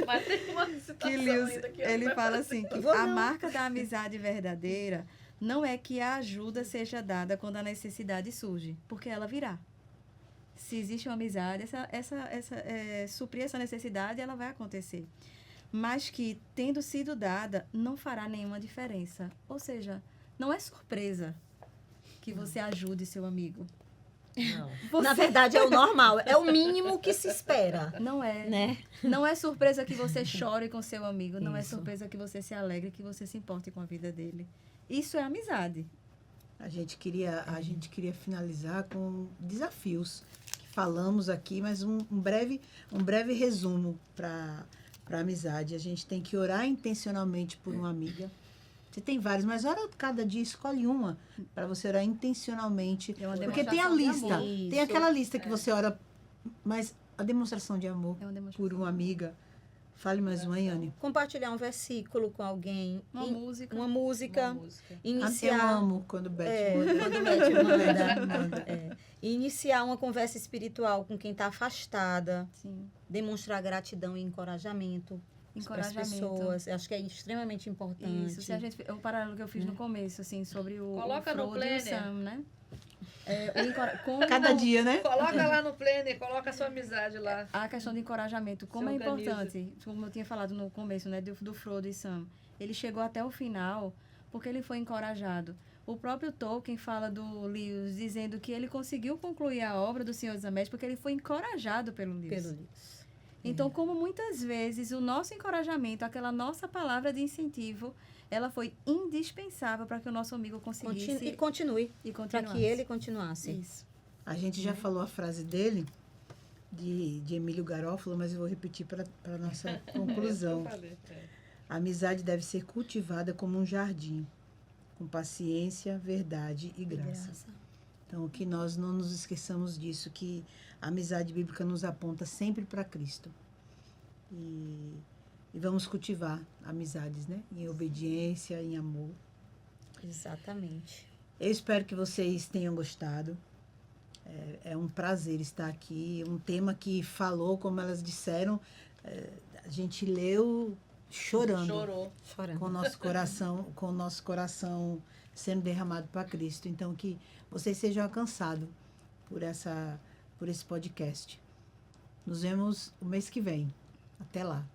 Mas tem uma situação Lewis, ainda que ele fala assim, que a marca da amizade verdadeira não é que a ajuda seja dada quando a necessidade surge, porque ela virá. Se existe uma amizade, suprir essa necessidade, ela vai acontecer. Mas que, tendo sido dada, não fará nenhuma diferença. Ou seja, não é surpresa que você ajude seu amigo. Não. Na verdade, é o normal. É o mínimo que se espera. Não é. Né? Não é surpresa que você chore com seu amigo. Não é Isso. surpresa que você se alegre, que você se importe com a vida dele. Isso é amizade. A gente queria finalizar com desafios que falamos aqui, mas um breve resumo para a amizade. A gente tem que orar intencionalmente por uma amiga. Você tem várias, mas ora cada dia, escolhe uma para você orar intencionalmente. Porque tem a lista, tem aquela lista que você ora, mas a demonstração de amor por uma amiga. Fale mais uma, Yane. Compartilhar um versículo com alguém. Uma música. Uma música. Iniciar. Eu amo quando Beth Quando Beth manda. Iniciar uma conversa espiritual com quem está afastada. Sim. Demonstrar gratidão e encorajamento. Para as pessoas. Acho que é extremamente importante. Isso, o paralelo que eu fiz no começo, assim, sobre o Coloca no Frodo e o planner. Sam, né? Cada dia, né? Coloca lá no planner, coloca a sua amizade lá. A questão de encorajamento, como Se é organiza. importante, como eu tinha falado no começo, né, do Frodo e Sam. Ele chegou até o final porque ele foi encorajado. O próprio Tolkien fala do Lewis, dizendo que ele conseguiu concluir a obra do Senhor dos Anéis porque ele foi encorajado pelo Lewis. Então, como muitas vezes o nosso encorajamento, aquela nossa palavra de incentivo, ela foi indispensável para que o nosso amigo conseguisse Continue. e Para continuasse. que ele continuasse. Isso. A gente já falou a frase dele, de Emílio Garófalo, mas eu vou repetir para a nossa conclusão. A amizade deve ser cultivada como um jardim, com paciência, verdade e graça. Então, que nós não nos esqueçamos disso, que a amizade bíblica nos aponta sempre para Cristo. E vamos cultivar amizades, né? Em obediência, em amor. Exatamente. Eu espero que vocês tenham gostado. É um prazer estar aqui. Um tema que falou, como elas disseram, a gente leu chorando. Chorou. Chorando. Com o nosso coração sendo derramado para Cristo. Então, que vocês sejam alcançados por esse podcast. Nos vemos o mês que vem. Até lá.